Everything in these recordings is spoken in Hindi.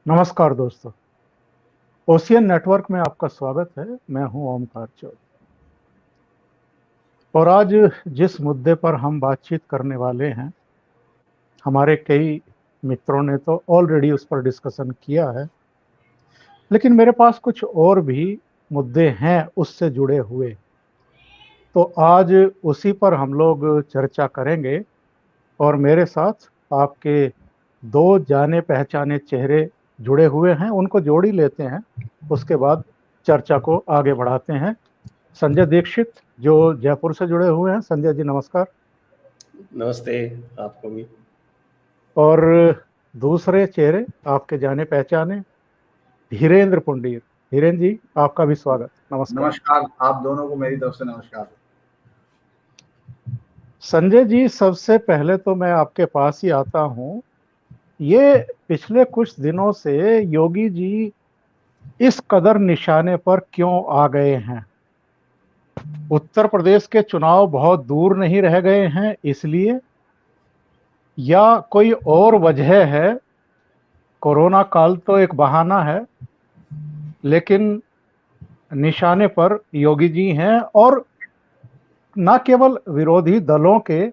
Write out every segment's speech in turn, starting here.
नमस्कार दोस्तों। ओशियन नेटवर्क में आपका स्वागत है। मैं हूं ओमकार चौधरी और आज जिस मुद्दे पर हम बातचीत करने वाले हैं, हमारे कई मित्रों ने तो ऑलरेडी उस पर डिस्कशन किया है, लेकिन मेरे पास कुछ और भी मुद्दे हैं उससे जुड़े हुए। तो आज उसी पर हम लोग चर्चा करेंगे और मेरे साथ आपके दो जाने पहचाने चेहरे जुड़े हुए हैं, उनको जोड़ ही लेते हैं। उसके बाद चर्चा को आगे बढ़ाते हैं। संजय दीक्षित जो जयपुर से जुड़े हुए हैं। संजय जी नमस्कार। नमस्ते आपको भी। और दूसरे चेहरे आपके जाने पहचाने धीरेन्द्र पुंडीर। धीरेन्द्र जी आपका भी स्वागत। नमस्कार। नमस्कार, आप दोनों को मेरी तरफ से नमस्कार। संजय जी, सबसे पहले तो मैं आपके पास ही आता हूं। ये पिछले कुछ दिनों से योगी जी इस कदर निशाने पर क्यों आ गए हैं? उत्तर प्रदेश के चुनाव बहुत दूर नहीं रह गए हैं इसलिए, या कोई और वजह है? कोरोना काल तो एक बहाना है, लेकिन निशाने पर योगी जी हैं, और न केवल विरोधी दलों के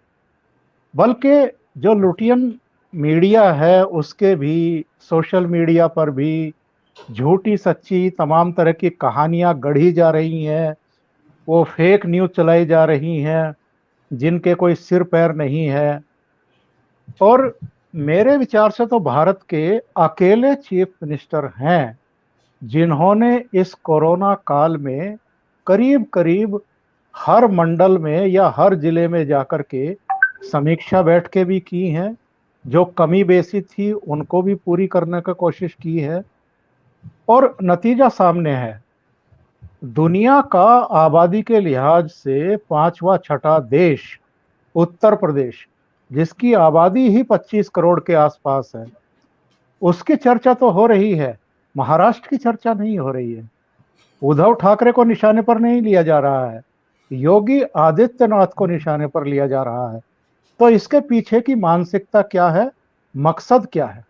बल्कि जो लुटियन मीडिया है उसके भी, सोशल मीडिया पर भी झूठी सच्ची तमाम तरह की कहानियां गढ़ी जा रही हैं। वो फेक न्यूज चलाई जा रही हैं जिनके कोई सिर पैर नहीं है। और मेरे विचार से तो भारत के अकेले चीफ मिनिस्टर हैं जिन्होंने इस कोरोना काल में करीब करीब हर मंडल में या हर जिले में जाकर के समीक्षा बैठकें भी की हैं। जो कमी बेसी थी उनको भी पूरी करने की कोशिश की है, और नतीजा सामने है। दुनिया का आबादी के लिहाज से पांचवा छठा देश उत्तर प्रदेश, जिसकी आबादी ही 25 करोड़ के आसपास है, उसकी चर्चा तो हो रही है, महाराष्ट्र की चर्चा नहीं हो रही है। उद्धव ठाकरे को निशाने पर नहीं लिया जा रहा है, योगी आदित्यनाथ को निशाने पर लिया जा रहा है। तो इसके पीछे की मानसिकता क्या है, मकसद क्या है?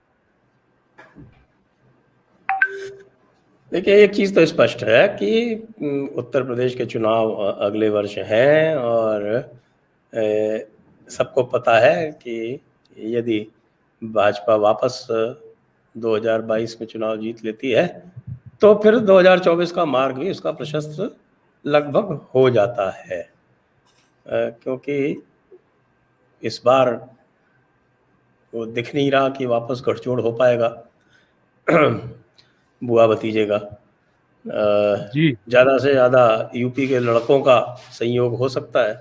देखिए, एक चीज़ तो स्पष्ट है कि उत्तर प्रदेश के चुनाव अगले वर्ष हैं और सबको पता है कि यदि भाजपा वापस 2022 में चुनाव जीत लेती है तो फिर 2024 का मार्ग भी उसका प्रशस्त लगभग हो जाता है, क्योंकि इस बार वो दिख नहीं रहा कि वापस गठजोड़ हो पाएगा बुआ भतीजे का। जी। ज़्यादा से ज़्यादा यूपी के लड़कों का संयोग हो सकता है,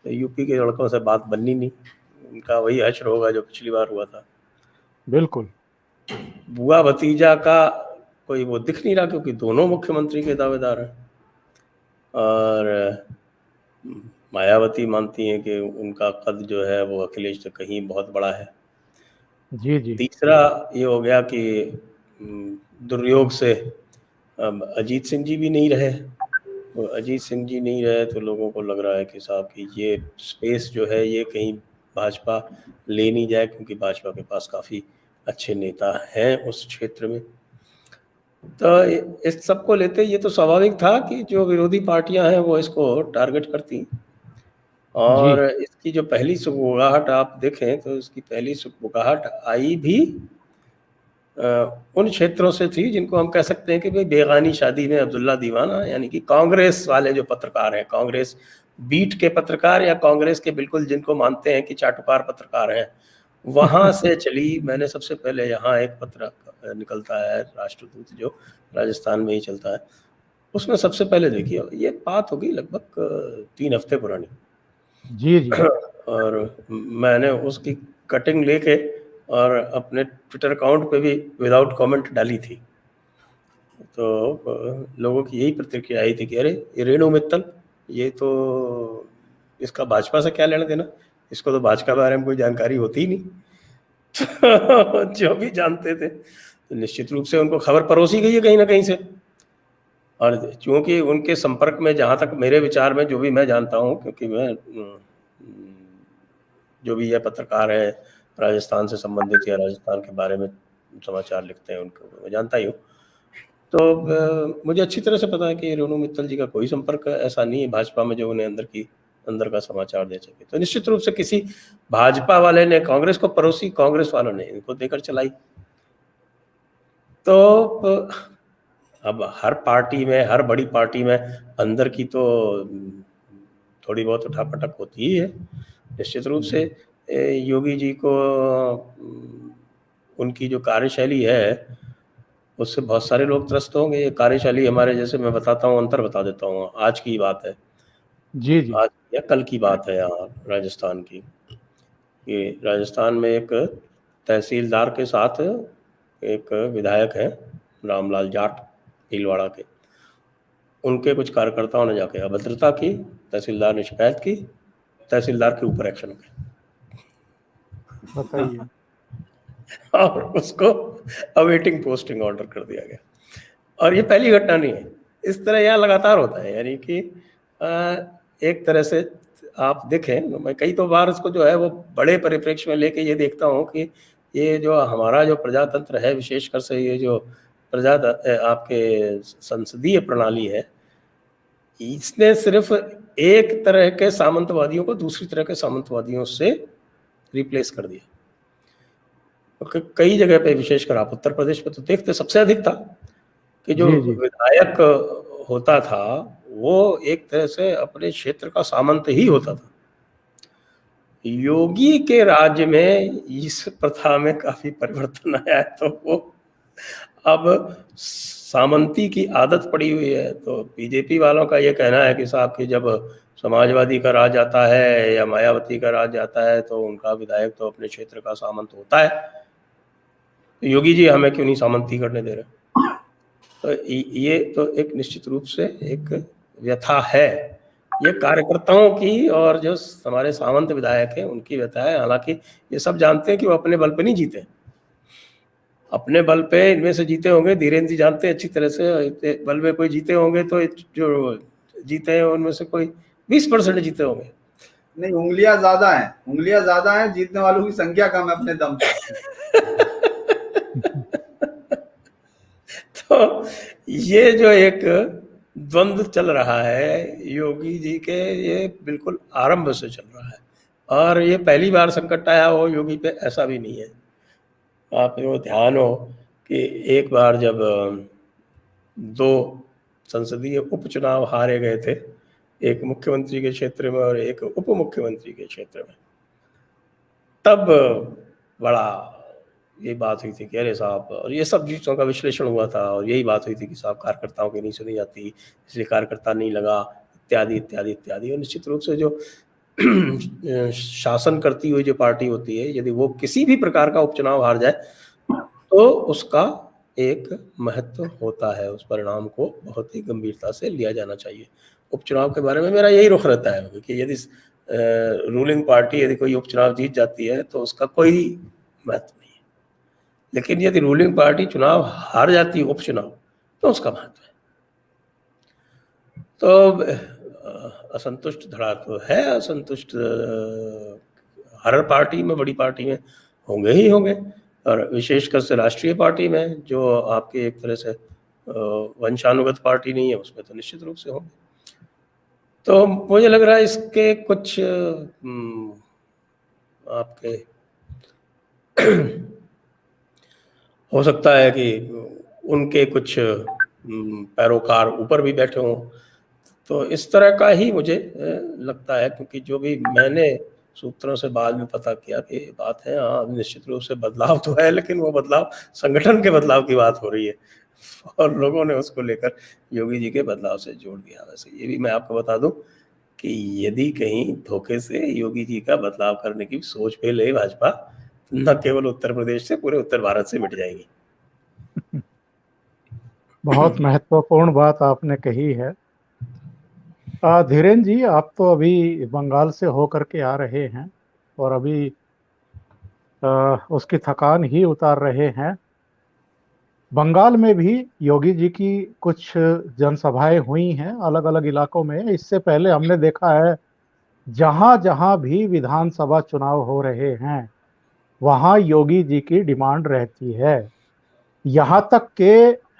तो यूपी के लड़कों से बात बननी नहीं, उनका वही हश्र होगा जो पिछली बार हुआ था। बिल्कुल। बुआ भतीजा का कोई वो दिख नहीं रहा, क्योंकि दोनों मुख्यमंत्री के दावेदार हैं और मायावती मानती हैं कि उनका कद जो है वो अखिलेश से कहीं बहुत बड़ा है। जी जी। तीसरा ये हो गया कि दुर्योग से अब अजीत सिंह जी भी नहीं रहे। तो अजीत सिंह जी नहीं रहे तो लोगों को लग रहा है कि साहब कि ये स्पेस जो है ये कहीं भाजपा ले नहीं जाए, क्योंकि भाजपा के पास काफ़ी अच्छे नेता हैं उस क्षेत्र में। तो इस सब को लेते ये तो स्वाभाविक था कि जो विरोधी पार्टियां हैं वो इसको टारगेट करती, और जी इसकी जो पहली सुगबुगाहट आप देखें तो इसकी पहली सुगबुगाहट आई भी उन क्षेत्रों से थी जिनको हम कह सकते हैं कि भाई बेगानी शादी में अब्दुल्ला दीवाना, यानी कि कांग्रेस वाले जो पत्रकार हैं, कांग्रेस बीट के पत्रकार या कांग्रेस के बिल्कुल जिनको मानते हैं कि चाटुकार पत्रकार हैं, वहाँ से चली। मैंने सबसे पहले यहाँ एक पत्र निकलता है राष्ट्रदूत जो राजस्थान में ही चलता है, उसमें सबसे पहले देखिए ये बात होगी लगभग 3 हफ्ते पुरानी। जी जी। और मैंने उसकी कटिंग लेके और अपने ट्विटर अकाउंट पे भी विदाउट कमेंट डाली थी। तो लोगों की यही प्रतिक्रिया आई थी कि अरे ये रेणु मित्तल, ये तो इसका भाजपा से क्या लेना देना, इसको तो भाजपा के बारे में कोई जानकारी होती ही नहीं। तो जो भी जानते थे तो निश्चित रूप से उनको खबर परोसी गई है कहीं ना कहीं से। और चूंकि उनके संपर्क में, जहाँ तक मेरे विचार में, जो भी मैं जानता हूँ, क्योंकि मैं जो भी यह पत्रकार है राजस्थान से संबंधित या राजस्थान के बारे में समाचार लिखते हैं उनको मैं जानता ही हूँ। तो मुझे अच्छी तरह से पता है कि रोनू मित्तल जी का कोई संपर्क ऐसा नहीं है भाजपा में जो उन्हें अंदर का समाचार दे सके। तो निश्चित रूप से किसी भाजपा वाले ने कांग्रेस को परोसी, कांग्रेस वालों ने इनको देकर चलाई। तो अब हर पार्टी में, हर बड़ी पार्टी में अंदर की तो थोड़ी बहुत उठापटक होती ही है। निश्चित रूप से योगी जी को उनकी जो कार्यशैली है उससे बहुत सारे लोग त्रस्त होंगे। ये कार्यशैली हमारे, जैसे मैं बताता हूँ, अंतर बता देता हूँ। आज की बात है जी जी। आज या कल की बात है यहाँ राजस्थान की। ये राजस्थान में एक तहसीलदार के साथ एक विधायक हैं रामलाल जाट भीलवाड़ा के, उनके कुछ कार्यकर्ताओं ने जाके अभद्रता की, तहसीलदार ने शिकायत की, तहसीलदार के ऊपर एक्शन हो गया। बताइए। और उसको अवेटिंग पोस्टिंग ऑर्डर कर दिया गया। और ये पहली घटना नहीं है, इस तरह यहाँ लगातार होता है। यानी कि एक तरह से आप देखें, मैं कई तो बार इसको जो है वो बड़े परिप्रेक्ष्य में लेके ये देखता हूँ कि ये जो हमारा जो प्रजातंत्र है, विशेषकर से ये जो आपके संसदीय प्रणाली है, इसने सिर्फ एक तरह के सामंतवादियों को दूसरी तरह के सामंतवादियों से रिप्लेस कर दिया। कई जगह पे, विशेषकर आप उत्तर प्रदेश में तो देखते सबसे अधिक था कि जो विधायक होता था वो एक तरह से अपने क्षेत्र का सामंत ही होता था। योगी के राज्य में इस प्रथा में काफी परिवर्तन आया है, तो वो अब सामंती की आदत पड़ी हुई है। तो बीजेपी वालों का ये कहना है कि साहब कि जब समाजवादी का राज आता है या मायावती का राज आता है तो उनका विधायक तो अपने क्षेत्र का सामंत होता है, तो योगी जी हमें क्यों नहीं सामंती करने दे रहे। तो ये तो एक निश्चित रूप से एक व्यथा है, ये कार्यकर्ताओं की और जो हमारे सामंत विधायक हैं उनकी व्यथा है। हालांकि ये सब जानते हैं कि वो अपने बल पे नहीं जीते, अपने बल पे इनमें से जीते होंगे, धीरेन्द्र जी जानते हैं अच्छी तरह से, बल में कोई जीते होंगे तो जो जीते हैं उनमें से कोई 20% जीते होंगे। नहीं, उंगलियां ज्यादा हैं, जीतने वालों की संख्या कम है अपने दम पर। तो ये जो एक द्वंद्व चल रहा है योगी जी के, ये बिल्कुल आरंभ से चल रहा है और ये पहली बार संकट आया हो योगी पे, ऐसा भी नहीं है। आपको ध्यान हो कि एक बार जब 2 संसदीय उपचुनाव हारे गए थे, एक मुख्यमंत्री के क्षेत्र में और एक उप मुख्यमंत्री के क्षेत्र में, तब बड़ा ये बात हुई थी कि अरे साहब, और ये सब चीज़ों का विश्लेषण हुआ था और यही बात हुई थी कि साहब कार्यकर्ताओं की नहीं सुनी जाती, इसलिए कार्यकर्ता नहीं लगा, इत्यादि इत्यादि इत्यादि। और निश्चित रूप से जो शासन करती हुई जो पार्टी होती है, यदि वो किसी भी प्रकार का उपचुनाव हार जाए तो उसका एक महत्व होता है, उस परिणाम को बहुत ही गंभीरता से लिया जाना चाहिए। उपचुनाव के बारे में मेरा यही रुख रहता है कि यदि रूलिंग पार्टी यदि कोई उपचुनाव जीत जाती है तो उसका कोई महत्व नहीं है, लेकिन यदि रूलिंग पार्टी चुनाव हार जाती है, उपचुनाव, तो उसका महत्व है। तो असंतुष्ट धड़ा तो है, असंतुष्ट हर पार्टी में, बड़ी पार्टी में होंगे ही होंगे, और विशेषकर से राष्ट्रीय पार्टी में जो आपकी एक तरह से वंशानुगत पार्टी नहीं है, उसमें तो निश्चित रूप से होंगे। तो मुझे लग रहा है इसके कुछ आपके हो सकता है कि उनके कुछ पैरोकार ऊपर भी बैठे हों, तो इस तरह का ही मुझे लगता है। क्योंकि जो भी मैंने सूत्रों से बाद में पता किया कि बात है, हाँ निश्चित रूप से बदलाव तो है, लेकिन वो बदलाव संगठन के बदलाव की बात हो रही है और लोगों ने उसको लेकर योगी जी के बदलाव से जोड़ दिया। वैसे ये भी मैं आपको बता दूं कि यदि कहीं धोखे से योगी जी का बदलाव करने की सोच पे ले भाजपा, न केवल उत्तर प्रदेश से, पूरे उत्तर भारत से मिट जाएगी। बहुत महत्वपूर्ण बात आपने कही है। धीरेन्द्र जी, आप तो अभी बंगाल से होकर के आ रहे हैं और अभी उसकी थकान ही उतार रहे हैं। बंगाल में भी योगी जी की कुछ जनसभाएं हुई हैं अलग अलग इलाकों में। इससे पहले हमने देखा है जहां जहां भी विधानसभा चुनाव हो रहे हैं वहां योगी जी की डिमांड रहती है यहाँ तक के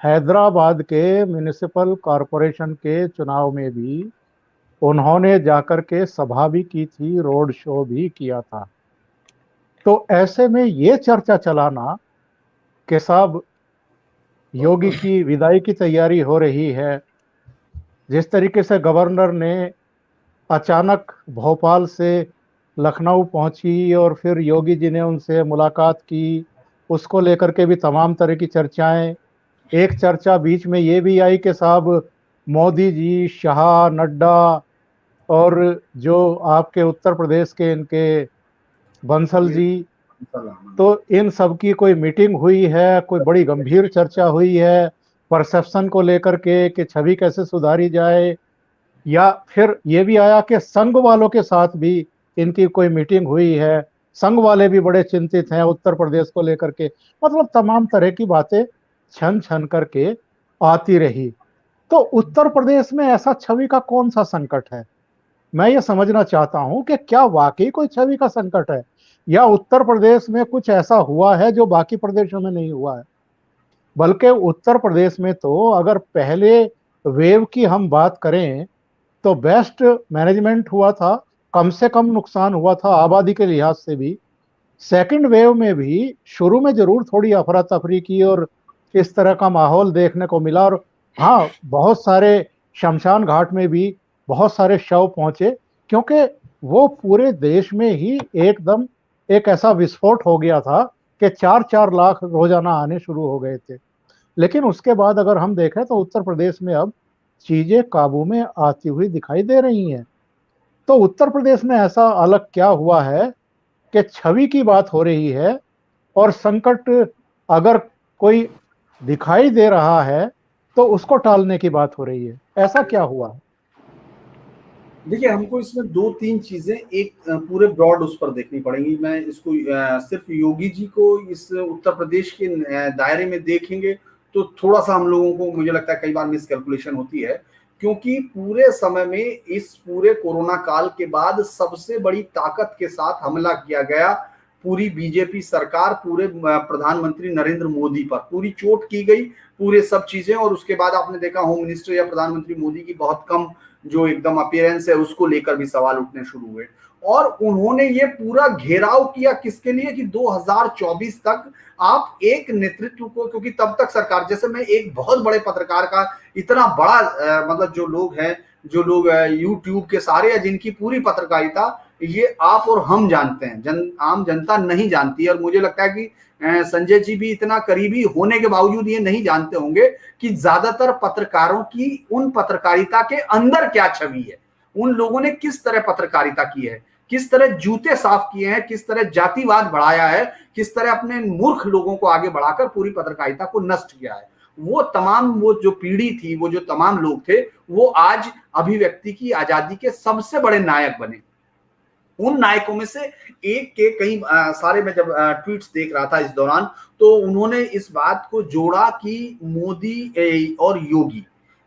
हैदराबाद के म्युनिसिपल कॉरपोरेशन के चुनाव में भी उन्होंने जाकर के सभा भी की थी, रोड शो भी किया था। तो ऐसे में ये चर्चा चलाना कि साहब योगी की विदाई की तैयारी हो रही है, जिस तरीके से गवर्नर ने अचानक भोपाल से लखनऊ पहुंची और फिर योगी जी ने उनसे मुलाकात की, उसको लेकर के भी तमाम तरह की चर्चाएं। एक चर्चा बीच में ये भी आई कि साहब मोदी जी, शाह, नड्डा और जो आपके उत्तर प्रदेश के इनके बंसल जी, तो इन सब की कोई मीटिंग हुई है, कोई बड़ी गंभीर चर्चा हुई है परसेप्शन को लेकर के कि छवि कैसे सुधारी जाए, या फिर ये भी आया कि संघ वालों के साथ भी इनकी कोई मीटिंग हुई है, संघ वाले भी बड़े चिंतित हैं उत्तर प्रदेश को लेकर के। मतलब तमाम तरह की बातें छन छन करके आती रही। तो उत्तर प्रदेश में ऐसा छवि का कौन सा संकट है? मैं ये समझना चाहता हूं कि क्या वाकई कोई छवि का संकट है, या उत्तर प्रदेश में कुछ ऐसा हुआ है जो बाकी प्रदेशों में नहीं हुआ है। बल्कि उत्तर प्रदेश में तो अगर पहले वेव की हम बात करें तो बेस्ट मैनेजमेंट हुआ था, कम से कम नुकसान हुआ था आबादी के लिहाज से भी। सेकंड वेव में भी शुरू में जरूर थोड़ी अफरा तफरी की और इस तरह का माहौल देखने को मिला, और हाँ, बहुत सारे शमशान घाट में भी बहुत सारे शव पहुंचे, क्योंकि वो पूरे देश में ही एकदम एक ऐसा विस्फोट हो गया था कि 4-4 लाख रोजाना आने शुरू हो गए थे। लेकिन उसके बाद अगर हम देखें तो उत्तर प्रदेश में अब चीजें काबू में आती हुई दिखाई दे रही हैं। तो उत्तर प्रदेश में ऐसा अलग क्या हुआ है कि छवि की बात हो रही है और संकट अगर कोई दिखाई दे रहा है तो उसको टालने की बात हो रही है? ऐसा क्या हुआ? देखिए, हमको इसमें दो तीन चीजें एक पूरे ब्रॉड उस पर देखनी पड़ेंगी। मैं इसको सिर्फ योगी जी को इस उत्तर प्रदेश के दायरे में देखेंगे तो थोड़ा सा हम लोगों को, मुझे लगता है कई बार मिसकैलकुलेशन होती है, क्योंकि पूरे समय में इस पूरे कोरोना काल के बाद सबसे बड़ी ताकत के साथ हमला किया गया पूरी बीजेपी सरकार, पूरे प्रधानमंत्री नरेंद्र मोदी पर पूरी चोट की गई, पूरे सब चीजें। और उसके बाद आपने देखा होम मिनिस्टर या प्रधानमंत्री मोदी की बहुत कम जो एकदम अपीयरेंस है उसको लेकर भी सवाल उठने शुरू हुए। और उन्होंने ये पूरा घेराव किया किसके लिए कि 2024 तक आप एक नेतृत्व को, क्योंकि तब तक सरकार, जैसे मैं एक बहुत बड़े पत्रकार का इतना बड़ा मतलब जो लोग हैं, जो लोग यूट्यूब के सारे या जिनकी पूरी पत्रकारिता ये आप और हम जानते हैं, आम जनता नहीं जानती। और मुझे लगता है कि संजय जी भी इतना करीबी होने के बावजूद ये नहीं जानते होंगे कि ज्यादातर पत्रकारों की उन पत्रकारिता के अंदर क्या छवि है, उन लोगों ने किस तरह पत्रकारिता की है, किस तरह जूते साफ किए हैं, किस तरह जातिवाद बढ़ाया है, किस तरह अपने मूर्ख लोगों को आगे बढ़ाकर पूरी पत्रकारिता को नष्ट किया है। वो तमाम, वो जो पीढ़ी थी, वो जो तमाम लोग थे, वो आज अभिव्यक्ति की आजादी के सबसे बड़े नायक बने। उन नायकों में से एक के कई सारे, मैं जब ट्वीट्स देख रहा था इस दौरान, तो उन्होंने इस बात को जोड़ा कि मोदी और योगी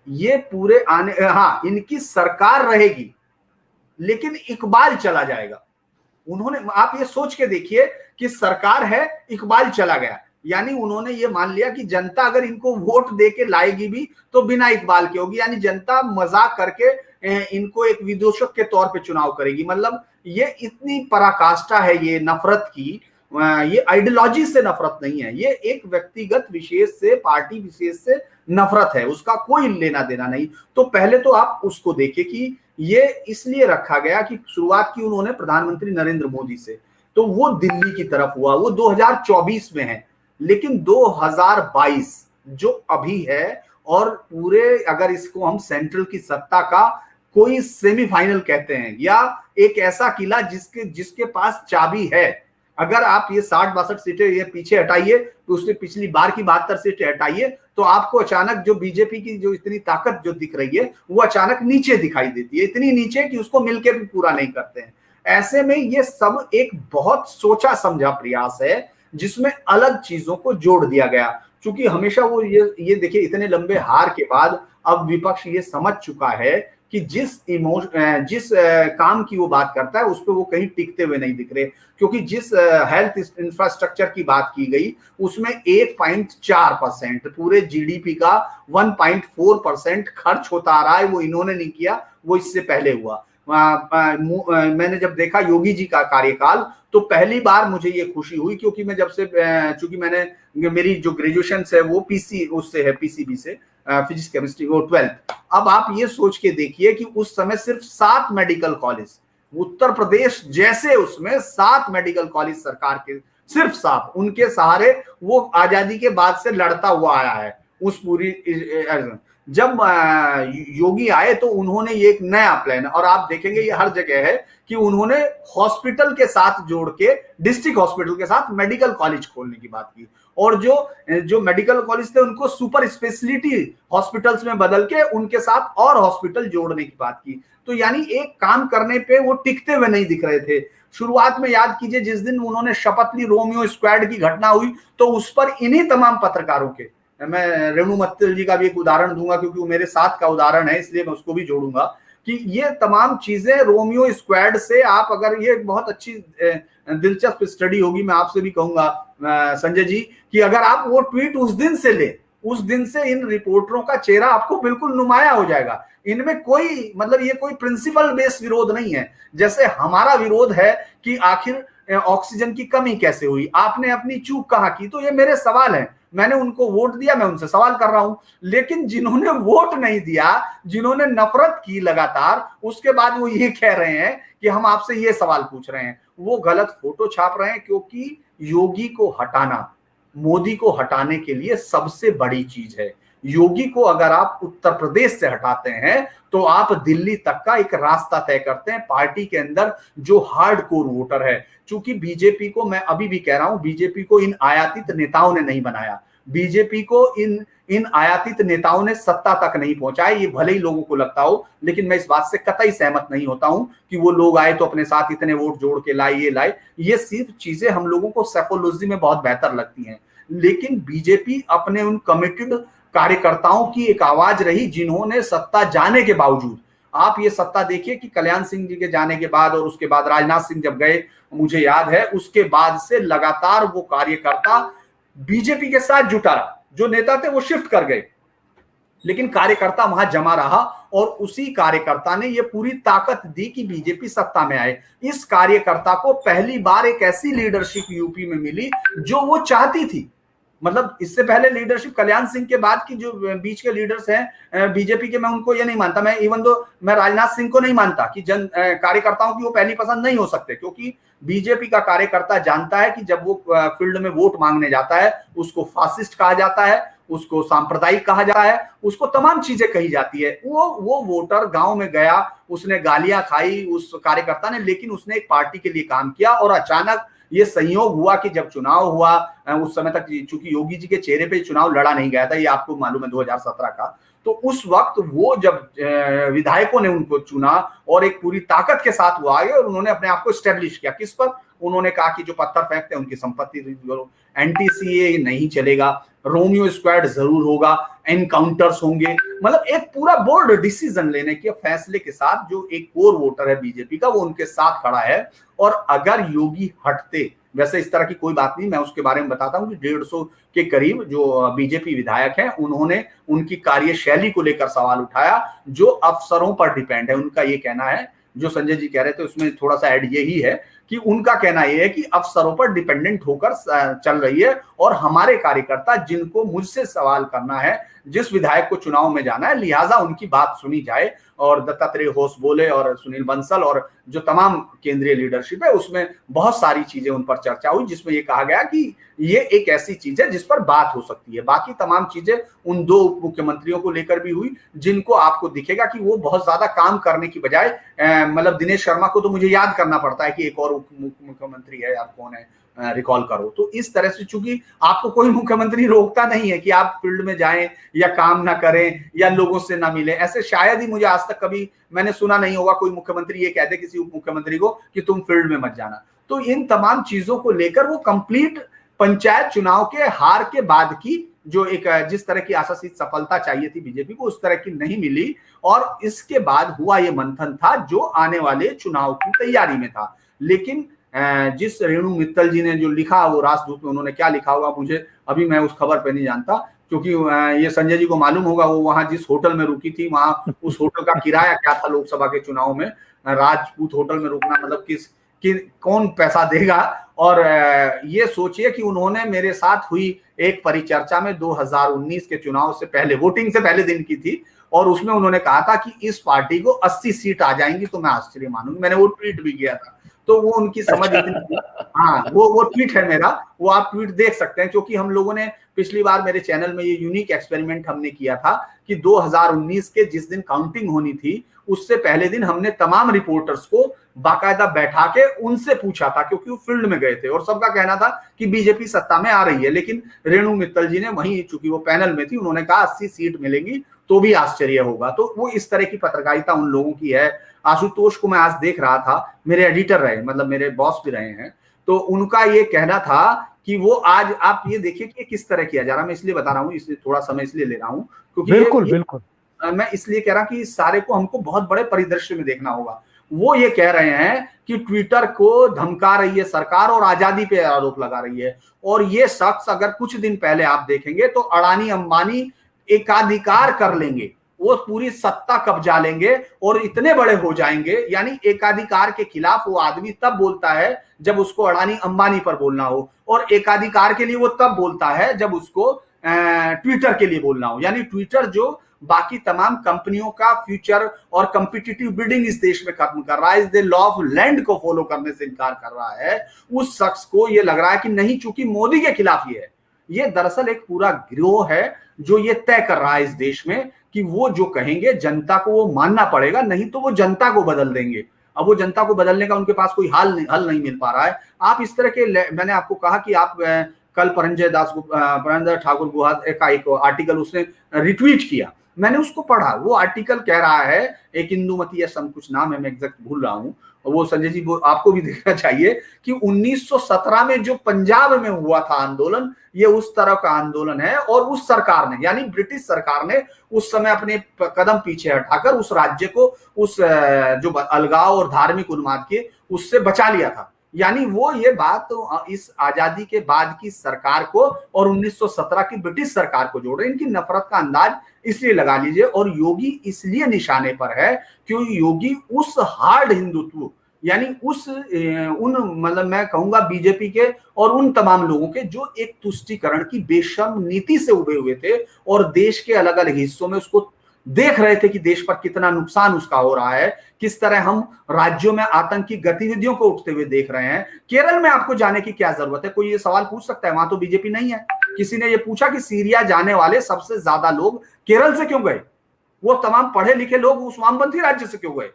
ये पूरे आने, हाँ, इनकी सरकार रहेगी लेकिन इकबाल चला जाएगा। उन्होंने, आप ये सोच के देखिए कि सरकार है, इकबाल चला गया, यानी उन्होंने ये मान लिया कि जनता अगर इनको वोट दे के लाएगी भी तो बिना इकबाल के होगी, यानी जनता मजाक करके इनको एक विदूषक के तौर पे चुनाव करेगी। मतलब ये इतनी पराकाष्ठा है ये नफरत की, ये आइडियोलॉजी से नफरत नहीं है, ये एक व्यक्तिगत विशेष से, पार्टी विशेष से नफरत है, उसका कोई लेना देना नहीं। तो पहले तो आप उसको देखिए कि ये इसलिए रखा गया कि शुरुआत की उन्होंने प्रधानमंत्री नरेंद्र मोदी से, तो वो दिल्ली की तरफ हुआ, वो 2024 में है। लेकिन 2022 जो अभी है, और पूरे अगर इसको हम सेंट्रल की सत्ता का कोई सेमीफाइनल कहते हैं, या एक ऐसा किला जिसके पास चाबी है, अगर आप ये 60-62 सीटें ये पीछे हटाइए, तो उसने पिछली बार की 72 सीटें हटाइए, तो आपको अचानक जो बीजेपी की जो इतनी ताकत जो दिख रही है वो अचानक नीचे दिखाई देती है, इतनी नीचे कि उसको मिलकर भी पूरा नहीं करते हैं। ऐसे में ये सब एक बहुत सोचा समझा प्रयास है जिसमें अलग चीजों को जोड़ दिया गया। चूंकि हमेशा वो ये देखिए, इतने लंबे हार के बाद अब विपक्ष ये समझ चुका है कि जिस काम की वो बात करता है उस पर वो कहीं टिकते हुए नहीं दिख रहे, क्योंकि जिस हेल्थ इंफ्रास्ट्रक्चर की बात की गई उसमें 1.4% पूरे जीडीपी का 1.4% खर्च होता आ रहा है। वो इन्होंने नहीं किया, वो इससे पहले हुआ। मैंने जब देखा योगी जी का कार्यकाल तो पहली बार मुझे ये खुशी हुई, क्योंकि मैं जब से चूंकि मेरी जो ग्रेजुएशन है वो उससे है, पीसीबी से, फिजिक्स केमिस्ट्री, वो 12th। अब आप ये सोच के देखिए कि उस समय सिर्फ 7 मेडिकल कॉलेज, उत्तर प्रदेश जैसे उसमें 7 मेडिकल कॉलेज सरकार के, सिर्फ 7, उनके सहारे वो आजादी के बाद से लड़ता हुआ आया है। उस पूरी जब योगी आए तो उन्होंने ये एक नया प्लान, और आप देखेंगे ये हर जगह है कि उन्होंने हॉस्पिटल के साथ जोड़ के, डिस्ट्रिक्ट हॉस्पिटल के साथ मेडिकल कॉलेज खोलने की बात की, और जो मेडिकल कॉलेज थे उनको सुपर स्पेशलिटी हॉस्पिटल्स में बदल के उनके साथ और हॉस्पिटल जोड़ने की बात की। तो यानी एक काम करने पे वो टिकते हुए नहीं दिख रहे थे। शुरुआत में याद कीजिए जिस दिन उन्होंने शपथ ली, रोमियो स्क्वाड की घटना हुई, तो उस पर इन्हीं तमाम पत्रकारों के, मैं रेणु मित्तल जी का भी एक उदाहरण दूंगा क्योंकि वो मेरे साथ का उदाहरण है, इसलिए मैं उसको भी जोड़ूंगा कि ये तमाम चीजें रोमियो स्क्वाड से, आप अगर, ये बहुत अच्छी दिलचस्प स्टडी होगी, मैं आपसे भी कहूंगा संजय जी कि अगर आप वो ट्वीट उस दिन से ले, उस दिन से इन रिपोर्टरों का चेहरा आपको बिल्कुल नुमाया हो जाएगा। इनमें कोई मतलब ये कोई प्रिंसिपल बेस्ड विरोध नहीं है, जैसे हमारा विरोध है कि आखिर ऑक्सीजन की कमी कैसे हुई, आपने अपनी चूक कहाँ की। तो ये मेरे सवाल हैं, मैंने उनको वोट दिया, मैं उनसे सवाल कर रहा हूं, लेकिन जिन्होंने वोट नहीं दिया, जिन्होंने नफरत की लगातार, उसके बाद वो ये कह रहे हैं कि हम आपसे ये सवाल पूछ रहे हैं, वो गलत फोटो छाप रहे हैं। क्योंकि योगी को हटाना, मोदी को हटाने के लिए सबसे बड़ी चीज है। योगी को अगर आप उत्तर प्रदेश से हटाते हैं तो आप दिल्ली तक का एक रास्ता तय करते हैं पार्टी के अंदर जो हार्डकोर वोटर है। चूंकि बीजेपी को, मैं अभी भी कह रहा हूं, बीजेपी को इन आयातित नेताओं ने नहीं बनाया, बीजेपी को इन आयातित नेताओं ने सत्ता तक नहीं पहुंचाया। ये भले ही लोगों को लगता हो, लेकिन मैं इस बात से कतई सहमत नहीं होता हूं कि वो लोग आए तो अपने साथ इतने वोट जोड़ के लाए। ये सिर्फ चीजें हम लोगों को साइकोलॉजी में बहुत बेहतर लगती हैं, लेकिन बीजेपी अपने उन कमिटेड कार्यकर्ताओं की एक आवाज रही जिन्होंने सत्ता जाने के बावजूद, आप ये सत्ता देखिए कि कल्याण सिंह जी के जाने के बाद और उसके बाद राजनाथ सिंह जब गए, मुझे याद है, उसके बाद से लगातार वो कार्यकर्ता बीजेपी के साथ जुटा रहा। जो नेता थे वो शिफ्ट कर गए, लेकिन कार्यकर्ता वहां जमा रहा, और उसी कार्यकर्ता ने ये पूरी ताकत दी कि बीजेपी सत्ता में आए। इस कार्यकर्ता को पहली बार एक ऐसी लीडरशिप यूपी में मिली जो वो चाहती थी। मतलब इससे पहले लीडरशिप कल्याण सिंह के बाद की जो बीच के लीडर्स हैं बीजेपी के, मैं उनको ये नहीं मानता, मैं इवन दो मैं राजनाथ सिंह को नहीं मानता कि कार्यकर्ताओं की वो पहली पसंद नहीं हो सकते, क्योंकि बीजेपी का कार्यकर्ता जानता है कि जब वो फील्ड में वोट मांगने जाता है उसको फासिस्ट कहा जाता है, उसको सांप्रदायिक कहा जाता है, उसको तमाम चीजें कही जाती है। वो वोटर गांव में गया, उसने गालियां खाई उस कार्यकर्ता ने, लेकिन उसने एक पार्टी के लिए काम किया। और अचानक ये संयोग हुआ कि जब चुनाव हुआ, उस समय तक चूंकि योगी जी के चेहरे पे चुनाव लड़ा नहीं गया था, ये आपको मालूम है 2017 का, तो उस वक्त वो जब विधायकों ने उनको चुना और एक पूरी ताकत के साथ वो आए और उन्होंने अपने आप को स्टैब्लिश किया। किस पर? उन्होंने कहा कि जो पत्थर फेंकते हैं उनकी संपत्ति, एंटी-सीए नहीं चलेगा, रोमियो स्क्वाड जरूर होगा, एनकाउंटर्स होंगे। मतलब एक पूरा बोल्ड डिसीजन लेने के फैसले के साथ जो एक कोर वोटर है बीजेपी का, वो उनके साथ खड़ा है। और अगर योगी हटते, वैसे इस तरह की कोई बात नहीं, मैं उसके बारे में बताता हूं कि 150 के करीब जो बीजेपी विधायक हैं उन्होंने उनकी कार्यशैली को लेकर सवाल उठाया जो अफसरों पर डिपेंड है। उनका ये कहना है, जो संजय जी कह रहे थे उसमें थोड़ा सा ऐड यही है कि उनका कहना यह है कि अफसरों पर डिपेंडेंट होकर चल रही है, और हमारे कार्यकर्ता जिनको मुझसे सवाल करना है, जिस विधायक को चुनाव में जाना है, लिहाजा उनकी बात सुनी जाए। और दत्तात्रेय होस बोले और सुनील बंसल और जो तमाम केंद्रीय लीडरशिप है, उसमें बहुत सारी चीजें उन पर चर्चा हुई, जिसमें ये कहा गया कि ये एक ऐसी चीज है जिस पर बात हो सकती है। बाकी तमाम चीजें उन 2 उप मुख्यमंत्रियों को लेकर भी हुई, जिनको आपको दिखेगा कि वो बहुत ज्यादा काम करने की बजाय, मतलब दिनेश शर्मा को तो मुझे याद करना पड़ता है कि एक और उप मुख्यमंत्री है यार, कौन है, रिकॉल करो। तो इस तरह से चूंकि आपको कोई मुख्यमंत्री रोकता नहीं है कि आप फील्ड में जाएं या काम ना करें या लोगों से ना मिलें, ऐसे शायद ही मुझे आज तक कभी मैंने सुना नहीं होगा कोई मुख्यमंत्री ये कह दे किसी उप मुख्यमंत्री को कि तुम फील्ड में मत जाना। तो इन तमाम चीजों को लेकर वो कंप्लीट पंचायत चुनाव के हार के बाद की जो एक जिस तरह की आशातीत सफलता चाहिए थी बीजेपी को, उस तरह की नहीं मिली। और इसके बाद हुआ ये मंथन था जो आने वाले चुनाव की तैयारी में था। लेकिन जिस रेणु मित्तल जी ने जो लिखा, वो राजदूत में उन्होंने क्या लिखा होगा मुझे अभी, मैं उस खबर पे नहीं जानता, क्योंकि ये संजय जी को मालूम होगा, वो वहां जिस होटल में रुकी थी, वहां उस होटल का किराया क्या था लोकसभा के चुनाव में। राजपूत होटल में रुकना मतलब कौन पैसा देगा। और ये सोचिए कि उन्होंने मेरे साथ हुई एक परिचर्चा में 2019 के चुनाव से पहले, वोटिंग से पहले दिन की थी, और उसमें उन्होंने कहा था कि इस पार्टी को 80 सीट आ जाएंगी तो मैं आश्चर्य मानूंगी। मैंने वो ट्वीट भी किया था। तो वो उनकी समझ इतनी थी। हाँ, वो ट्वीट है मेरा, वो आप ट्वीट देख सकते हैं, क्योंकि हम लोगों ने पिछली बार मेरे चैनल में ये यूनिक एक्सपेरिमेंट हमने किया था कि 2019 के जिस दिन काउंटिंग होनी थी, उससे पहले दिन हमने तमाम रिपोर्टर्स को बाकायदा बैठा के उनसे पूछा था, क्योंकि वो फील्ड में गए थे और सबका कहना था कि बीजेपी सत्ता में आ रही है। लेकिन रेणु मित्तल जी ने वहीं, चूंकि वो पैनल में थी, उन्होंने कहा 80 सीट मिलेंगी तो भी आश्चर्य होगा। तो वो इस तरह की पत्रकारिता उन लोगों की है। आशुतोष को मैं आज देख रहा था, मेरे एडिटर रहे, मतलब मेरे बॉस भी रहे हैं, तो उनका ये कहना था कि वो आज आप ये देखिए कि किस तरह किया जा रहा है। मैं इसलिए बता रहा हूँ, इसलिए थोड़ा समय इसलिए ले रहा हूँ क्योंकि बिल्कुल बिल्कुल मैं इसलिए कह रहा कि इस सारे को हमको बहुत बड़े परिदृश्य में देखना होगा। वो ये कह रहे हैं कि ट्विटर को धमका रही है सरकार और आजादी पे आरोप लगा रही है। और ये शख्स अगर कुछ दिन पहले आप देखेंगे तो अडानी अंबानी एकाधिकार कर लेंगे, वो पूरी सत्ता कब्जा लेंगे और इतने बड़े हो जाएंगे। यानी एकाधिकार के खिलाफ वो आदमी तब बोलता है जब उसको अडानी अंबानी पर बोलना हो, और एकाधिकार के लिए वो तब बोलता है जब उसको ट्विटर के लिए बोलना हो। यानी ट्विटर जो बाकी तमाम कंपनियों का फ्यूचर और कंपिटिटिव बिडिंग इस देश में खत्म कर रहा है, इस लॉ ऑफ लैंड को फॉलो करने से इनकार कर रहा है, उस शख्स को यह लग रहा है कि नहीं, चूंकि मोदी के खिलाफ ये है। ये दरअसल एक पूरा गिरोह है जो ये तय कर रहा है इस देश में कि वो जो कहेंगे जनता को वो मानना पड़ेगा, नहीं तो वो जनता को बदल देंगे। अब वो जनता को बदलने का उनके पास कोई हल नहीं मिल पा रहा है। आप इस तरह के, मैंने आपको कहा कि आप कल परंजय ठाकुर गुहा का एक आर्टिकल उसने रिट्वीट किया, मैंने उसको पढ़ा। वो आर्टिकल कह रहा है, एक इंदुमती या सम कुछ नाम है, मैं एग्जैक्ट भूल रहा हूं, वो संजय जी आपको भी देखना चाहिए कि 1917 में जो पंजाब में हुआ था आंदोलन, ये उस तरह का आंदोलन है। और उस सरकार ने, यानी ब्रिटिश सरकार ने उस समय अपने कदम पीछे हटाकर उस राज्य को उस जो अलगाव और धार्मिक उन्माद के उससे बचा लिया था। यानी वो ये बात तो इस आजादी के बाद की सरकार को और 1917 की ब्रिटिश सरकार को जोड़ रहे हैं। इनकी नफरत का अंदाज इसलिए लगा लीजिए। और योगी इसलिए निशाने पर है क्योंकि योगी उस हार्ड हिंदुत्व, यानी उन मतलब मैं कहूंगा बीजेपी के और उन तमाम लोगों के जो एक तुष्टीकरण की बेशर्म नीति से उभे हुए थे और देश के अलग अलग हिस्सों में उसको देख रहे थे कि देश पर कितना नुकसान उसका हो रहा है, किस तरह हम राज्यों में आतंकी गतिविधियों को उठते हुए देख रहे हैं। केरल में आपको जाने की क्या जरूरत है? कोई ये सवाल पूछ सकता है? वहां तो बीजेपी नहीं है। किसी ने ये पूछा कि सीरिया जाने वाले सबसे ज्यादा लोग केरल से क्यों गए? वो तमाम पढ़े लिखे लोग उस वामपंथी राज्य से क्यों गए?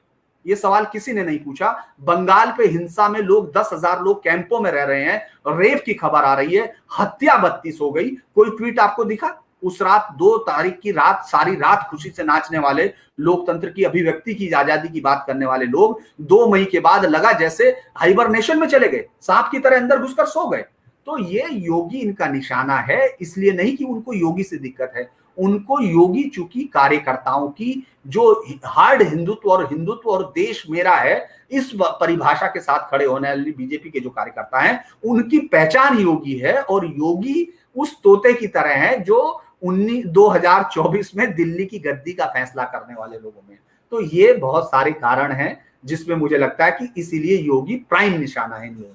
ये सवाल किसी ने नहीं पूछा। बंगाल पे हिंसा में लोग 10,000 लोग कैंपों में रह रहे हैं, रेप की खबर आ रही है, हत्या 32 हो गई। कोई ट्वीट आपको दिखा? उस रात 2 तारीख की रात सारी रात खुशी से नाचने वाले, लोकतंत्र की अभिव्यक्ति की आजादी की बात करने वाले लोग 2 मई के बाद लगा जैसे हाइबरनेशन में चले गए, सांप की तरह अंदर घुसकर सो गए। तो ये योगी इनका निशाना है। इसलिए नहीं कि उनको योगी से दिक्कत है, उनको योगी चूंकि कार्यकर्ताओं की जो हार्ड हिंदुत्व और देश मेरा है इस परिभाषा के साथ खड़े होने वाली बीजेपी के जो कार्यकर्ता हैं, उनकी पहचान योगी है। और योगी उस तोते की तरह है जो 2024 में दिल्ली की गद्दी का फैसला करने वाले लोगों में। तो ये बहुत सारे कारण हैं जिसमें मुझे लगता है कि इसीलिए योगी प्राइम निशाना है इन लोगों।